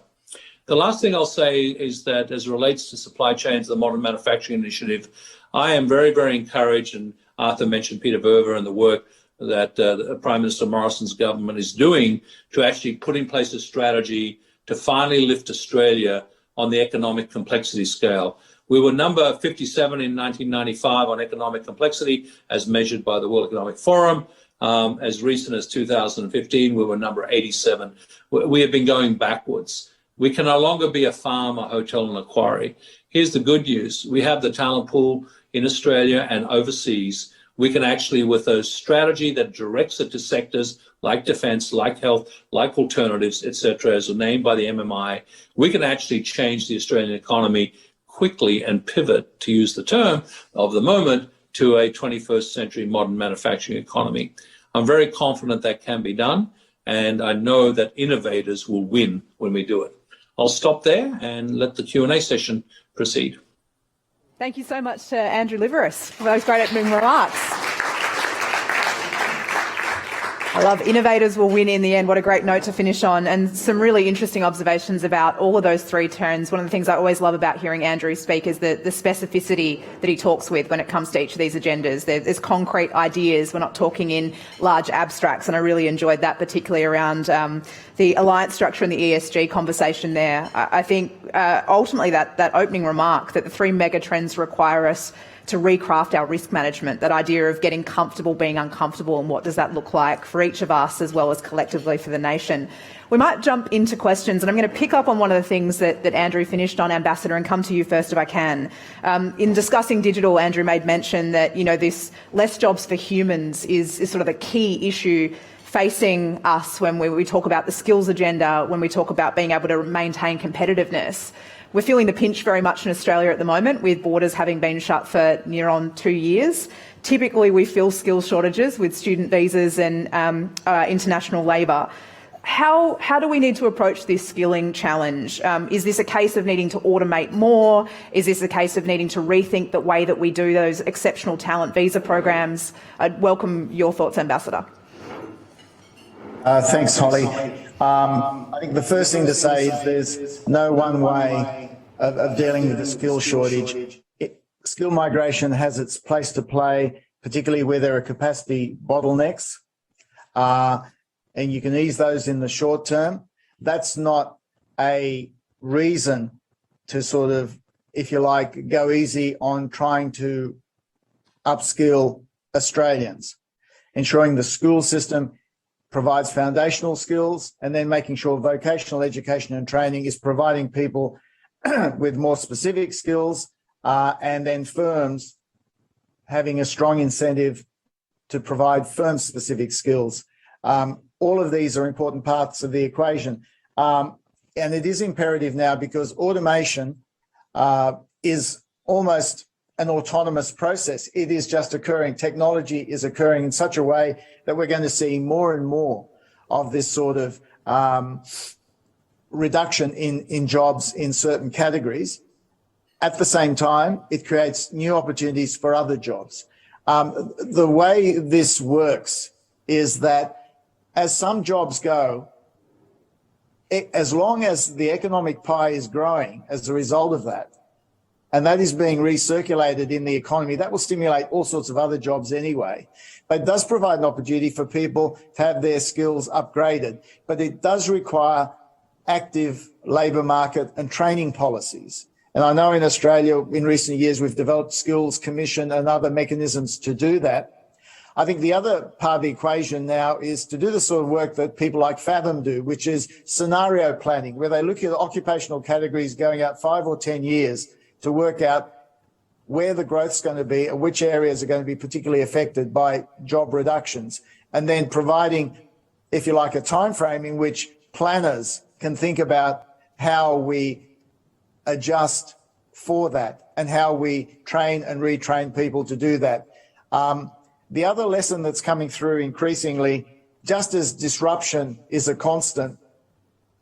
Speaker 6: The last thing I'll say is that as it relates to supply chains, the Modern Manufacturing Initiative, I am very, very encouraged, and Arthur mentioned Peter Verver and the work that Prime Minister Morrison's government is doing to actually put in place a strategy to finally lift Australia on the economic complexity scale. We were number 57 in 1995 on economic complexity as measured by the World Economic Forum. As recent as 2015, we were number 87. We have been going backwards. We can no longer be a farm, a hotel, and a quarry. Here's the good news. We have the talent pool in Australia and overseas. We can actually, with a strategy that directs it to sectors like defence, like health, like alternatives, etc., as named by the MMI, we can actually change the Australian economy quickly and pivot, to use the term of the moment, to a 21st century modern manufacturing economy. I'm very confident that can be done, and I know that innovators will win when we do it. I'll stop there and let the Q&A session proceed.
Speaker 2: Thank you so much to Andrew Liveris for those great opening remarks. I love innovators will win in the end. What a great note to finish on, and some really interesting observations about all of those three terms. One of the things I always love about hearing Andrew speak is the specificity that he talks with when it comes to each of these agendas. There's concrete ideas. We're not talking in large abstracts, and I really enjoyed that, particularly around the alliance structure and the ESG conversation there. I think ultimately that opening remark that the three mega trends require us to recraft our risk management, that idea of getting comfortable being uncomfortable, and what does that look like for each of us as well as collectively for the nation. We might jump into questions, and I'm going to pick up on one of the things that Andrew finished on, Ambassador, and come to you first if I can. In discussing digital, Andrew made mention that, you know, this less jobs for humans is sort of the key issue facing us when we talk about the skills agenda, when we talk about being able to maintain competitiveness. We're feeling the pinch very much in Australia at the moment, with borders having been shut for near on 2 years. Typically, we feel skills shortages with student visas and international labour. How do we need to approach this skilling challenge? Is this a case of needing to automate more? Is this a case of needing to rethink the way that we do those exceptional talent visa programs? I'd welcome your thoughts, Ambassador.
Speaker 5: Thanks, Holly. I think the first thing to say is there's no one way of dealing with the skill shortage. Skill migration has its place to play, particularly where there are capacity bottlenecks, and you can ease those in the short term. That's not a reason to sort of, if you like, go easy on trying to upskill Australians. Ensuring the school system provides foundational skills, and then making sure vocational education and training is providing people with more specific skills, and then firms having a strong incentive to provide firm-specific skills. All of these are important parts of the equation. And it is imperative now, because automation is almost an autonomous process. It is just occurring. Technology is occurring in such a way that we're going to see more and more of this sort of reduction in jobs in certain categories. At the same time, it creates new opportunities for other jobs. The way this works is that as some jobs go, as long as the economic pie is growing as a result of that, and that is being recirculated in the economy, that will stimulate all sorts of other jobs anyway. But it does provide an opportunity for people to have their skills upgraded. But it does require active labour market and training policies. And I know in Australia in recent years we've developed Skills Commission and other mechanisms to do that. I think the other part of the equation now is to do the sort of work that people like Fathom do, which is scenario planning, where they look at occupational categories going out 5 or 10 years to work out where the growth's going to be and which areas are going to be particularly affected by job reductions, and then providing, if you like, a time frame in which planners can think about how we adjust for that and how we train and retrain people to do that. The other lesson that's coming through increasingly, just as disruption is a constant,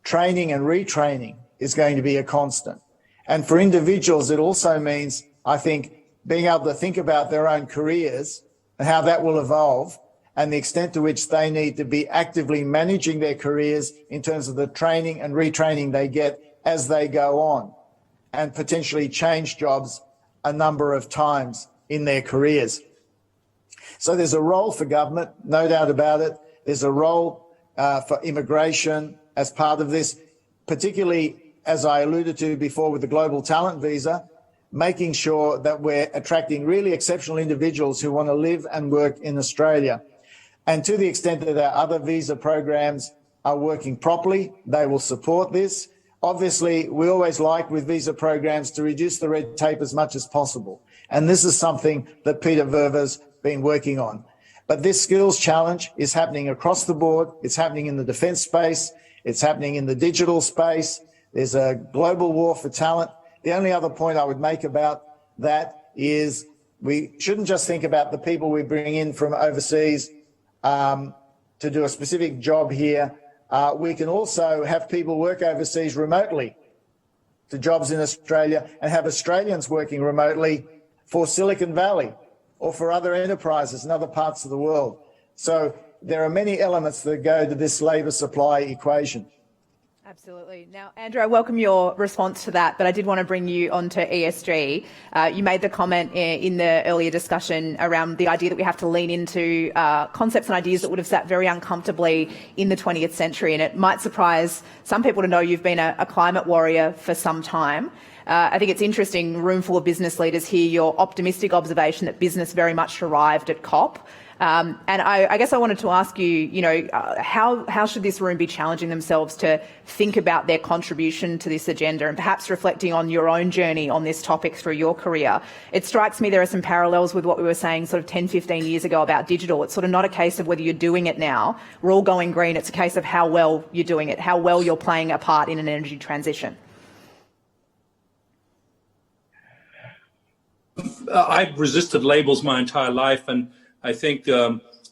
Speaker 5: training and retraining is going to be a constant. And for individuals, it also means, I think, being able to think about their own careers and how that will evolve and the extent to which they need to be actively managing their careers in terms of the training and retraining they get as they go on, and potentially change jobs a number of times in their careers. So there's a role for government, no doubt about it. There's a role for immigration as part of this, particularly, as I alluded to before, with the global talent visa, making sure that we're attracting really exceptional individuals who want to live and work in Australia. And to the extent that our other visa programs are working properly, they will support this. Obviously, we always like with visa programs to reduce the red tape as much as possible. And this is something that Peter Verver's been working on. But this skills challenge is happening across the board. It's happening in the defence space. It's happening in the digital space. There's a global war for talent. The only other point I would make about that is we shouldn't just think about the people we bring in from overseas to do a specific job here. We can also have people work overseas remotely to jobs in Australia and have Australians working remotely for Silicon Valley or for other enterprises in other parts of the world. So there are many elements that go to this labour supply equation.
Speaker 2: Absolutely. Now, Andrew, I welcome your response to that, but I did want to bring you onto ESG. You made the comment in the earlier discussion around the idea that we have to lean into concepts and ideas that would have sat very uncomfortably in the 20th century. And it might surprise some people to know you've been a climate warrior for some time. I think it's interesting, room full of business leaders here, your optimistic observation that business very much arrived at COP. And I guess I wanted to ask you, how should this room be challenging themselves to think about their contribution to this agenda and perhaps reflecting on your own journey on this topic through your career? It strikes me there are some parallels with what we were saying sort of 10, 15 years ago about digital. It's sort of not a case of whether you're doing it now. We're all going green. It's a case of how well you're doing it, how well you're playing a part in an energy transition.
Speaker 6: I've resisted labels my entire life, and I think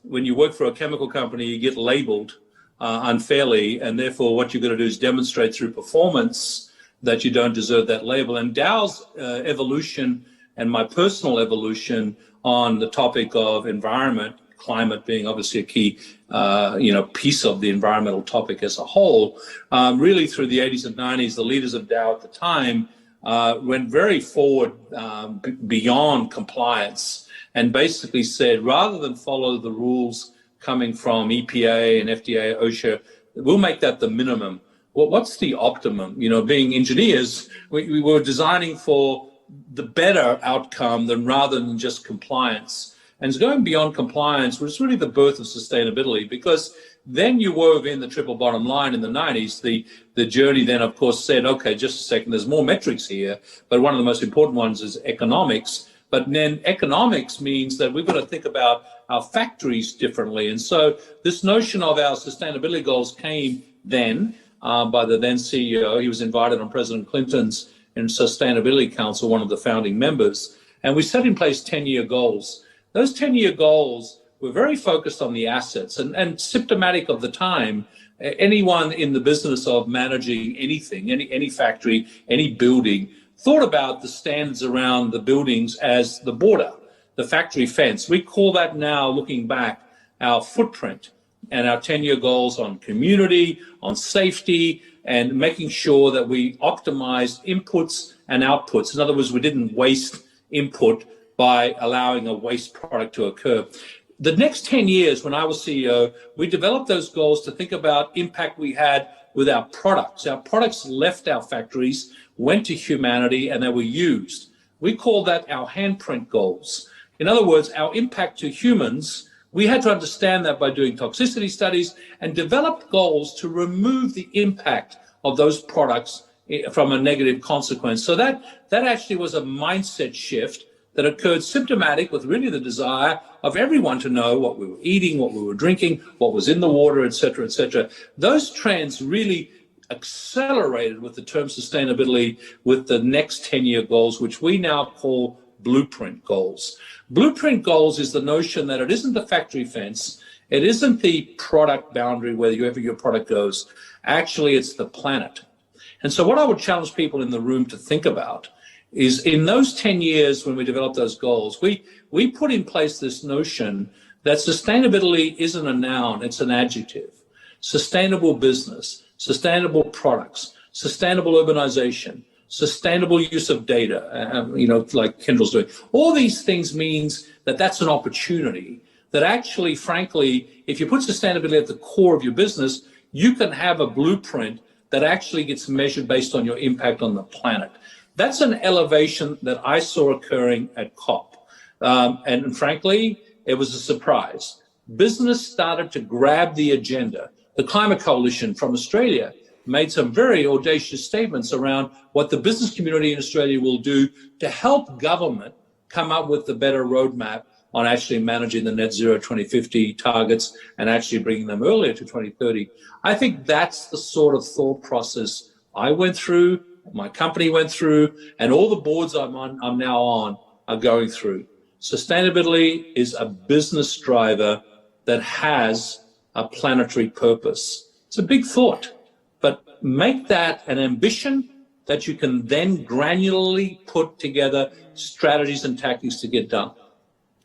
Speaker 6: when you work for a chemical company, you get labelled unfairly, and therefore what you're going to do is demonstrate through performance that you don't deserve that label. And Dow's evolution and my personal evolution on the topic of environment, climate being obviously a key piece of the environmental topic as a whole, really through the 80s and 90s, the leaders of Dow at the time went very forward beyond compliance and basically said, rather than follow the rules coming from EPA and FDA, OSHA, we'll make that the minimum. Well, what's the optimum? Being engineers, we were designing for the better outcome rather than just compliance. And so going beyond compliance was really the birth of sustainability, because then you wove in the triple bottom line in the 90s. The journey then, of course, said, okay, just a second, there's more metrics here, but one of the most important ones is economics. But then economics means that we've got to think about our factories differently. And so this notion of our sustainability goals came then by the then CEO. He was invited on President Clinton's Sustainability Council, one of the founding members. And we set in place 10-year goals. Those 10-year goals were very focused on the assets and symptomatic of the time. Anyone in the business of managing anything, any factory, any building, thought about the standards around the buildings as the border, the factory fence. We call that now, looking back, our footprint, and our 10-year goals on community, on safety, and making sure that we optimized inputs and outputs. In other words, we didn't waste input by allowing a waste product to occur. The next 10 years, when I was CEO, we developed those goals to think about impact we had with our products. Our products left our factories, went to humanity, and they were used. We call that our handprint goals. In other words, our impact to humans We had to understand that by doing toxicity studies and develop goals to remove the impact of those products from a negative consequence. So that actually was a mindset shift that occurred symptomatic with really the desire of everyone to know what we were eating, what we were drinking, what was in the water, et cetera, et cetera. Those trends really accelerated with the term sustainability with the next 10-year goals, which we now call blueprint goals. Blueprint goals is the notion that it isn't the factory fence, it isn't the product boundary wherever your product goes. Actually, it's the planet. And so what I would challenge people in the room to think about is in those 10 years when we developed those goals, we put in place this notion that sustainability isn't a noun, it's an adjective. Sustainable business, sustainable products, sustainable urbanization, sustainable use of data, like Kendall's doing. All these things means that that's an opportunity that actually, frankly, if you put sustainability at the core of your business, you can have a blueprint that actually gets measured based on your impact on the planet. That's an elevation that I saw occurring at COP. And frankly, it was a surprise. Business started to grab the agenda. The Climate Coalition from Australia made some very audacious statements around what the business community in Australia will do to help government come up with the better roadmap on actually managing the net zero 2050 targets and actually bringing them earlier to 2030. I think that's the sort of thought process I went through, my company went through, and all the boards I'm now on are going through. Sustainability is a business driver that has a planetary purpose. It's a big thought, but make that an ambition that you can then granularly put together strategies and tactics to get done.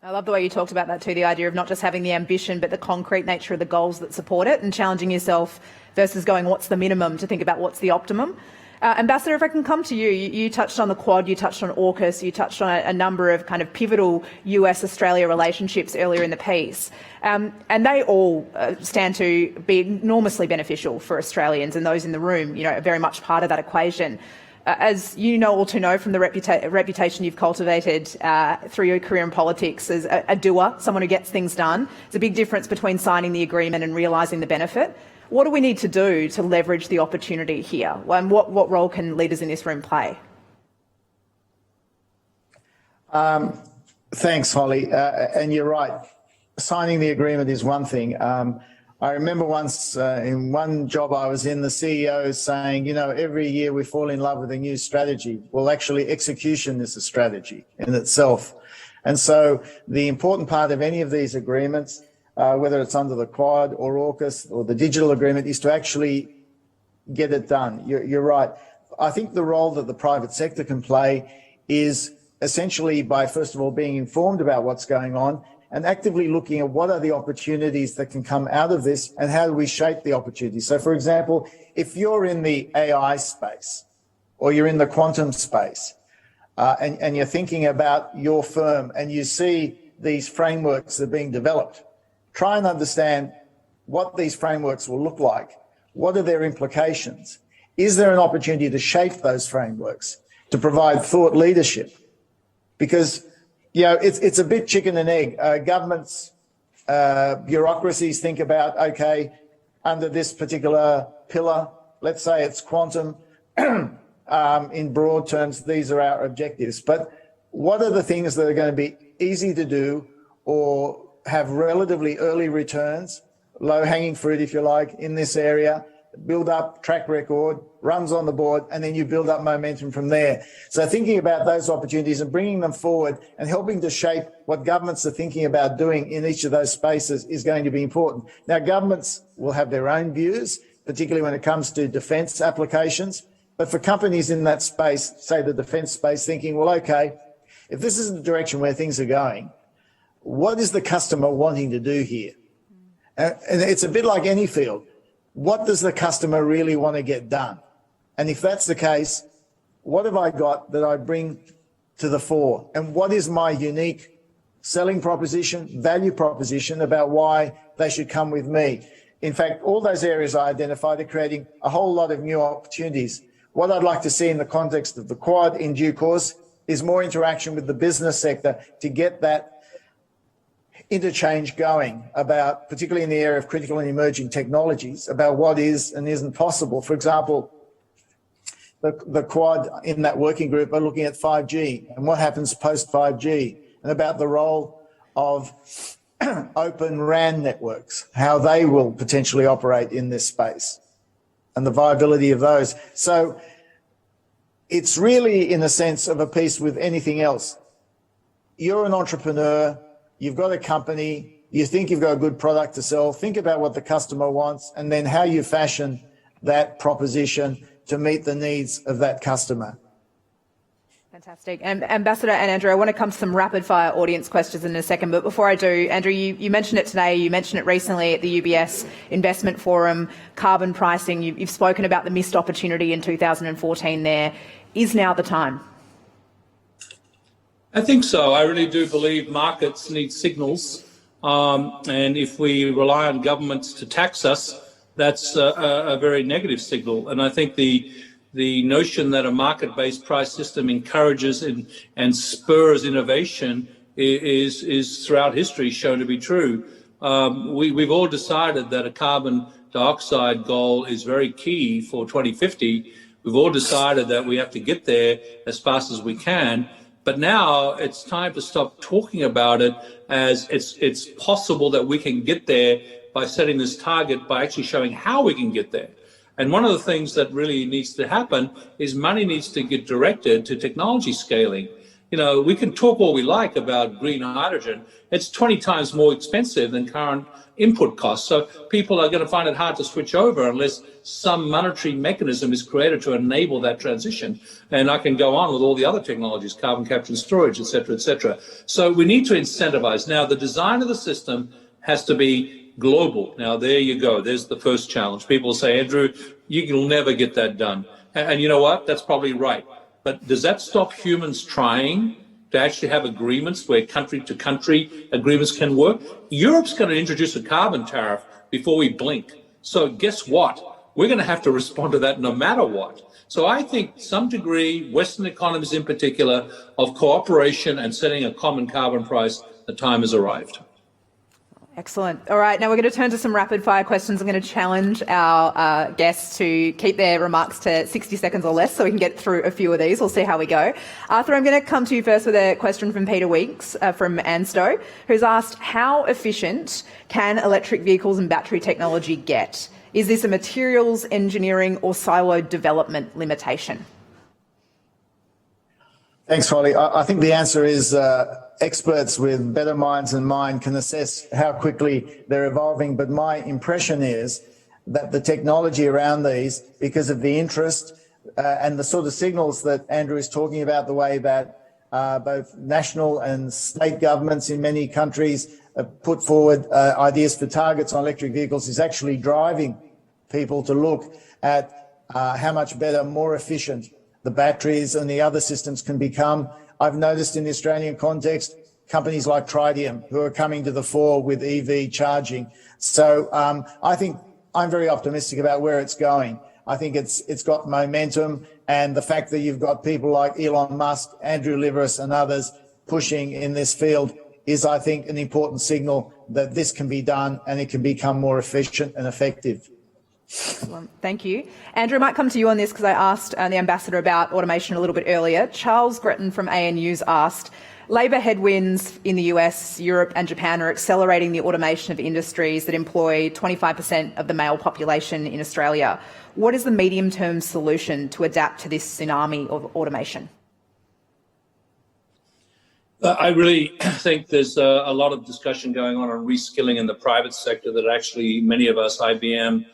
Speaker 2: I love the way you talked about that too, the idea of not just having the ambition, but the concrete nature of the goals that support it and challenging yourself versus going, what's the minimum, to think about what's the optimum. Ambassador, if I can come to you, you touched on the Quad, you touched on AUKUS, you touched on a number of kind of pivotal US-Australia relationships earlier in the piece. And they all stand to be enormously beneficial for Australians, and those in the room, are very much part of that equation. As you know all too know from the reputation you've cultivated through your career in politics as a doer, someone who gets things done, there's a big difference between signing the agreement and realising the benefit. What do we need to do to leverage the opportunity here? And what role can leaders in this room play?
Speaker 5: Thanks, Holly. And you're right. Signing the agreement is one thing. I remember once in one job I was in, the CEO saying, every year we fall in love with a new strategy. Well, actually, execution is a strategy in itself. And so the important part of any of these agreements, whether it's under the Quad or AUKUS or the digital agreement, is to actually get it done. You're right. I think the role that the private sector can play is essentially by, first of all, being informed about what's going on and actively looking at what are the opportunities that can come out of this and how do we shape the opportunities. So, for example, if you're in the AI space or you're in the quantum space and you're thinking about your firm and you see these frameworks that are being developed, try and understand what these frameworks will look like. What are their implications? Is there an opportunity to shape those frameworks, to provide thought leadership? Because, it's a bit chicken and egg. Governments, bureaucracies think about, okay, under this particular pillar, let's say it's quantum, in broad terms, these are our objectives. But what are the things that are going to be easy to do or have relatively early returns, low-hanging fruit, if you like, in this area, build up track record, runs on the board, and then you build up momentum from there. So thinking about those opportunities and bringing them forward and helping to shape what governments are thinking about doing in each of those spaces is going to be important. Now, governments will have their own views, particularly when it comes to defence applications. But for companies in that space, say the defence space, thinking, well, okay, if this is the direction where things are going, what is the customer wanting to do here? And it's a bit like any field. What does the customer really want to get done? And if that's the case, what have I got that I bring to the fore? And what is my unique selling proposition, value proposition about why they should come with me? In fact, all those areas I identified are creating a whole lot of new opportunities. What I'd like to see in the context of the Quad in due course is more interaction with the business sector to get that interchange going about, particularly in the area of critical and emerging technologies, about what is and isn't possible. For example, the Quad in that working group are looking at 5G and what happens post 5G, and about the role of open RAN networks, how they will potentially operate in this space and the viability of those. So it's really in a sense of a piece with anything else. You're an entrepreneur, you've got a company, you think you've got a good product to sell, think about what the customer wants and then how you fashion that proposition to meet the needs of that customer.
Speaker 2: Fantastic. And Ambassador and Andrew, I want to come to some rapid fire audience questions in a second, but before I do, Andrew, you mentioned it today, you mentioned it recently at the UBS Investment Forum, carbon pricing, you've spoken about the missed opportunity in 2014 there. Is now the time?
Speaker 6: I think so. I really do believe markets need signals. And if we rely on governments to tax us, that's a very negative signal. And I think the notion that a market-based price system encourages and spurs innovation is throughout history shown to be true. We've all decided that a carbon dioxide goal is very key for 2050. We've all decided that we have to get there as fast as we can. But now it's time to stop talking about it as it's possible that we can get there by setting this target, by actually showing how we can get there. And one of the things that really needs to happen is money needs to get directed to technology scaling. You know, we can talk all we like about green hydrogen. It's 20 times more expensive than current input costs. So people are going to find it hard to switch over unless some monetary mechanism is created to enable that transition. And I can go on with all the other technologies, carbon capture and storage, et cetera, et cetera. So we need to incentivize. Now, the design of the system has to be global. Now, there you go. There's the first challenge. People say, Andrew, you'll never get that done. And you know what? That's probably right. But does that stop humans trying to actually have agreements where country-to-country agreements can work? Europe's going to introduce a carbon tariff before we blink. So guess what? We're going to have to respond to that no matter what. So I think some degree, Western economies in particular, of cooperation and setting a common carbon price, the time has arrived.
Speaker 2: Excellent. All right, now we're going to turn to some rapid fire questions. I'm going to challenge our guests to keep their remarks to 60 seconds or less so we can get through a few of these. We'll see how we go. Arthur, I'm going to come to you first with a question from Peter Weeks from Anstow, who's asked, how efficient can electric vehicles and battery technology get? Is this a materials, engineering or siloed development limitation?
Speaker 5: Thanks, Holly. I think the answer is experts with better minds than mine can assess how quickly they're evolving. But my impression is that the technology around these, because of the interest and the sort of signals that Andrew is talking about, the way that both national and state governments in many countries have put forward ideas for targets on electric vehicles, is actually driving people to look at how much better, more efficient the batteries and the other systems can become. I've noticed in the Australian context, companies like Tritium who are coming to the fore with EV charging. So I think I'm very optimistic about where it's going. I think it's got momentum, and the fact that you've got people like Elon Musk, Andrew Liveris and others pushing in this field is, I think, an important signal that this can be done and it can become more efficient and effective.
Speaker 2: Excellent. Thank you. Andrew, I might come to you on this because I asked the Ambassador about automation a little bit earlier. Charles Gretton from ANU's asked, Labor headwinds in the US, Europe and Japan are accelerating the automation of industries that employ 25% of the male population in Australia. What is the medium-term solution to adapt to this tsunami of automation?
Speaker 6: I really think there's a lot of discussion going on reskilling in the private sector that actually many of us, IBM,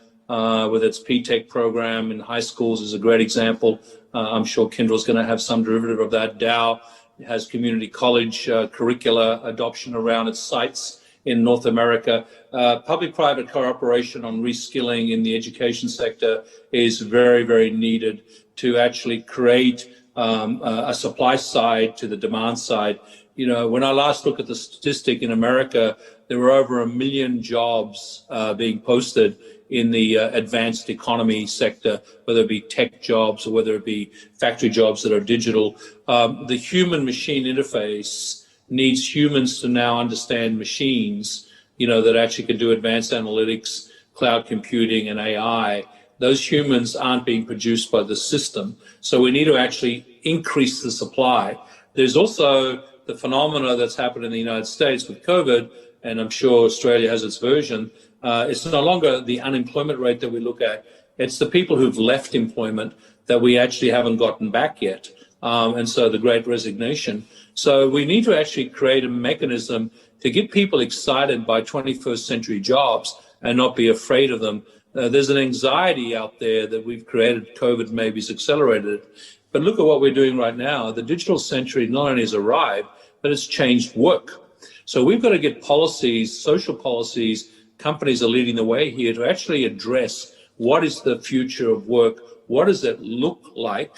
Speaker 6: with its P-Tech program in high schools is a great example. I'm sure Kyndryl's going to have some derivative of that. Dow has community college curricula adoption around its sites in North America. Public-private cooperation on reskilling in the education sector is very, very needed to actually create a supply side to the demand side. You know, when I last looked at the statistic in America, there were over 1 million jobs being posted in the advanced economy sector, whether it be tech jobs or whether it be factory jobs that are digital. The human-machine interface needs humans to now understand machines, that actually can do advanced analytics, cloud computing, and AI. Those humans aren't being produced by the system. So we need to actually increase the supply. There's also the phenomena that's happened in the United States with COVID, and I'm sure Australia has its version. It's no longer the unemployment rate that we look at. It's the people who've left employment that we actually haven't gotten back yet. And so the great resignation. So we need to actually create a mechanism to get people excited by 21st century jobs and not be afraid of them. There's an anxiety out there that we've created. COVID maybe has accelerated it. But look at what we're doing right now. The digital century not only has arrived, but it's changed work. So we've got to get policies, social policies, companies are leading the way here to actually address what is the future of work, what does it look like,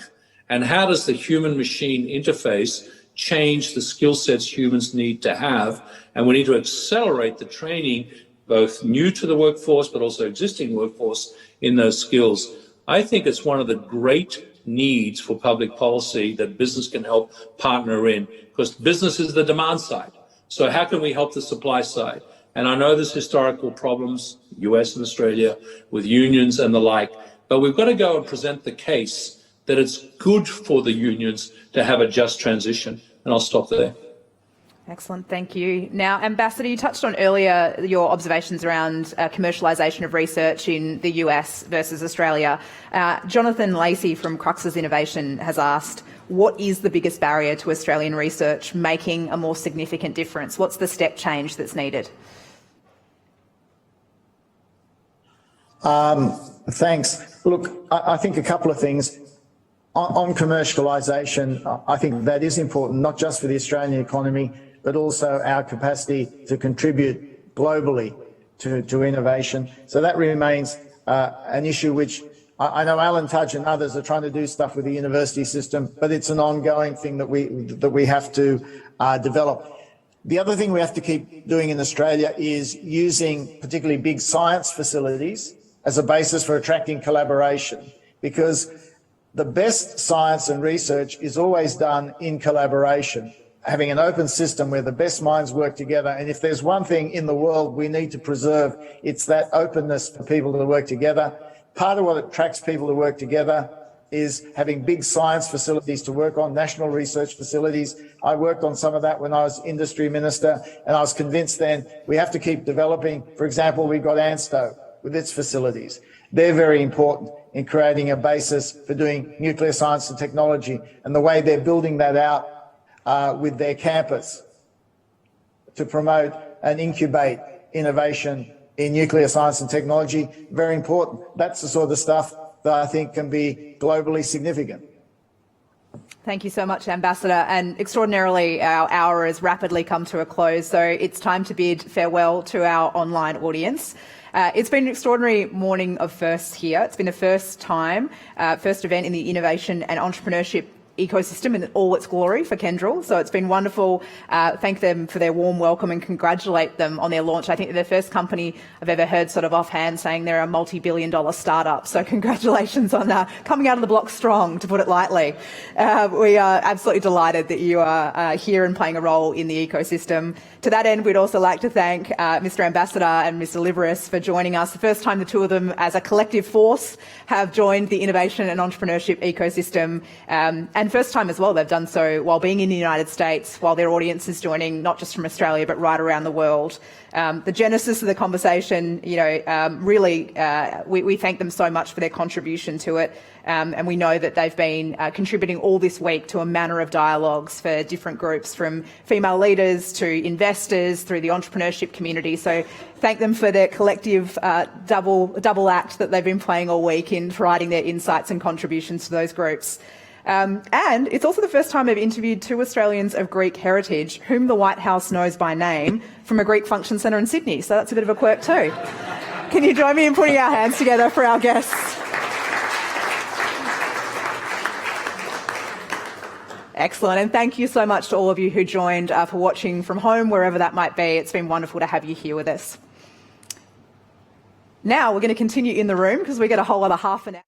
Speaker 6: and how does the human-machine interface change the skill sets humans need to have. And we need to accelerate the training, both new to the workforce, but also existing workforce in those skills. I think it's one of the great needs for public policy that business can help partner in, because business is the demand side. So how can we help the supply side? And I know there's historical problems, US and Australia, with unions and the like, but we've got to go and present the case that it's good for the unions to have a just transition. And I'll stop there.
Speaker 2: Excellent, thank you. Now, Ambassador, you touched on earlier your observations around commercialisation of research in the US versus Australia. Jonathan Lacey from Crux's Innovation has asked, what is the biggest barrier to Australian research making a more significant difference? What's the step change that's needed?
Speaker 5: Thanks. Look, I think a couple of things. On commercialisation, I think that is important, not just for the Australian economy, but also our capacity to contribute globally to innovation. So that remains an issue which I know Alan Tudge and others are trying to do stuff with the university system, but it's an ongoing thing that we have to develop. The other thing we have to keep doing in Australia is using particularly big science facilities as a basis for attracting collaboration, because the best science and research is always done in collaboration, having an open system where the best minds work together. And if there's one thing in the world we need to preserve, it's that openness for people to work together. Part of what attracts people to work together is having big science facilities to work on, national research facilities. I worked on some of that when I was industry minister, and I was convinced then we have to keep developing. For example, we've got ANSTO with its facilities. They're very important in creating a basis for doing nuclear science and technology, and the way they're building that out with their campus to promote and incubate innovation in nuclear science and technology, very important. That's the sort of stuff that I think can be globally significant.
Speaker 2: Thank you so much, Ambassador. And extraordinarily, our hour has rapidly come to a close, so it's time to bid farewell to our online audience. It's been an extraordinary morning of firsts here. It's been the first event in the innovation and entrepreneurship ecosystem in all its glory for Kendrell. So it's been wonderful. Thank them for their warm welcome and congratulate them on their launch. I think they're the first company I've ever heard sort of offhand saying they're a multi-billion-dollar startup. So congratulations on coming out of the block strong, to put it lightly. We are absolutely delighted that you are here and playing a role in the ecosystem. To that end, we'd also like to thank Mr. Ambassador and Mr. Liveris for joining us. The first time the two of them as a collective force have joined the innovation and entrepreneurship ecosystem, and first time as well they've done so while being in the United States, while their audience is joining not just from Australia but right around the world. The genesis of the conversation, really, we thank them so much for their contribution to it, and we know that they've been contributing all this week to a manner of dialogues for different groups, from female leaders to investors through the entrepreneurship community. So thank them for their collective double act that they've been playing all week in providing their insights and contributions to those groups. And it's also the first time I've interviewed two Australians of Greek heritage, whom the White House knows by name, from a Greek function centre in Sydney. So that's a bit of a quirk too. Can you join me in putting our hands together for our guests? Excellent. And thank you so much to all of you who joined for watching from home, wherever that might be. It's been wonderful to have you here with us. Now we're going to continue in the room because we get a whole other half an hour.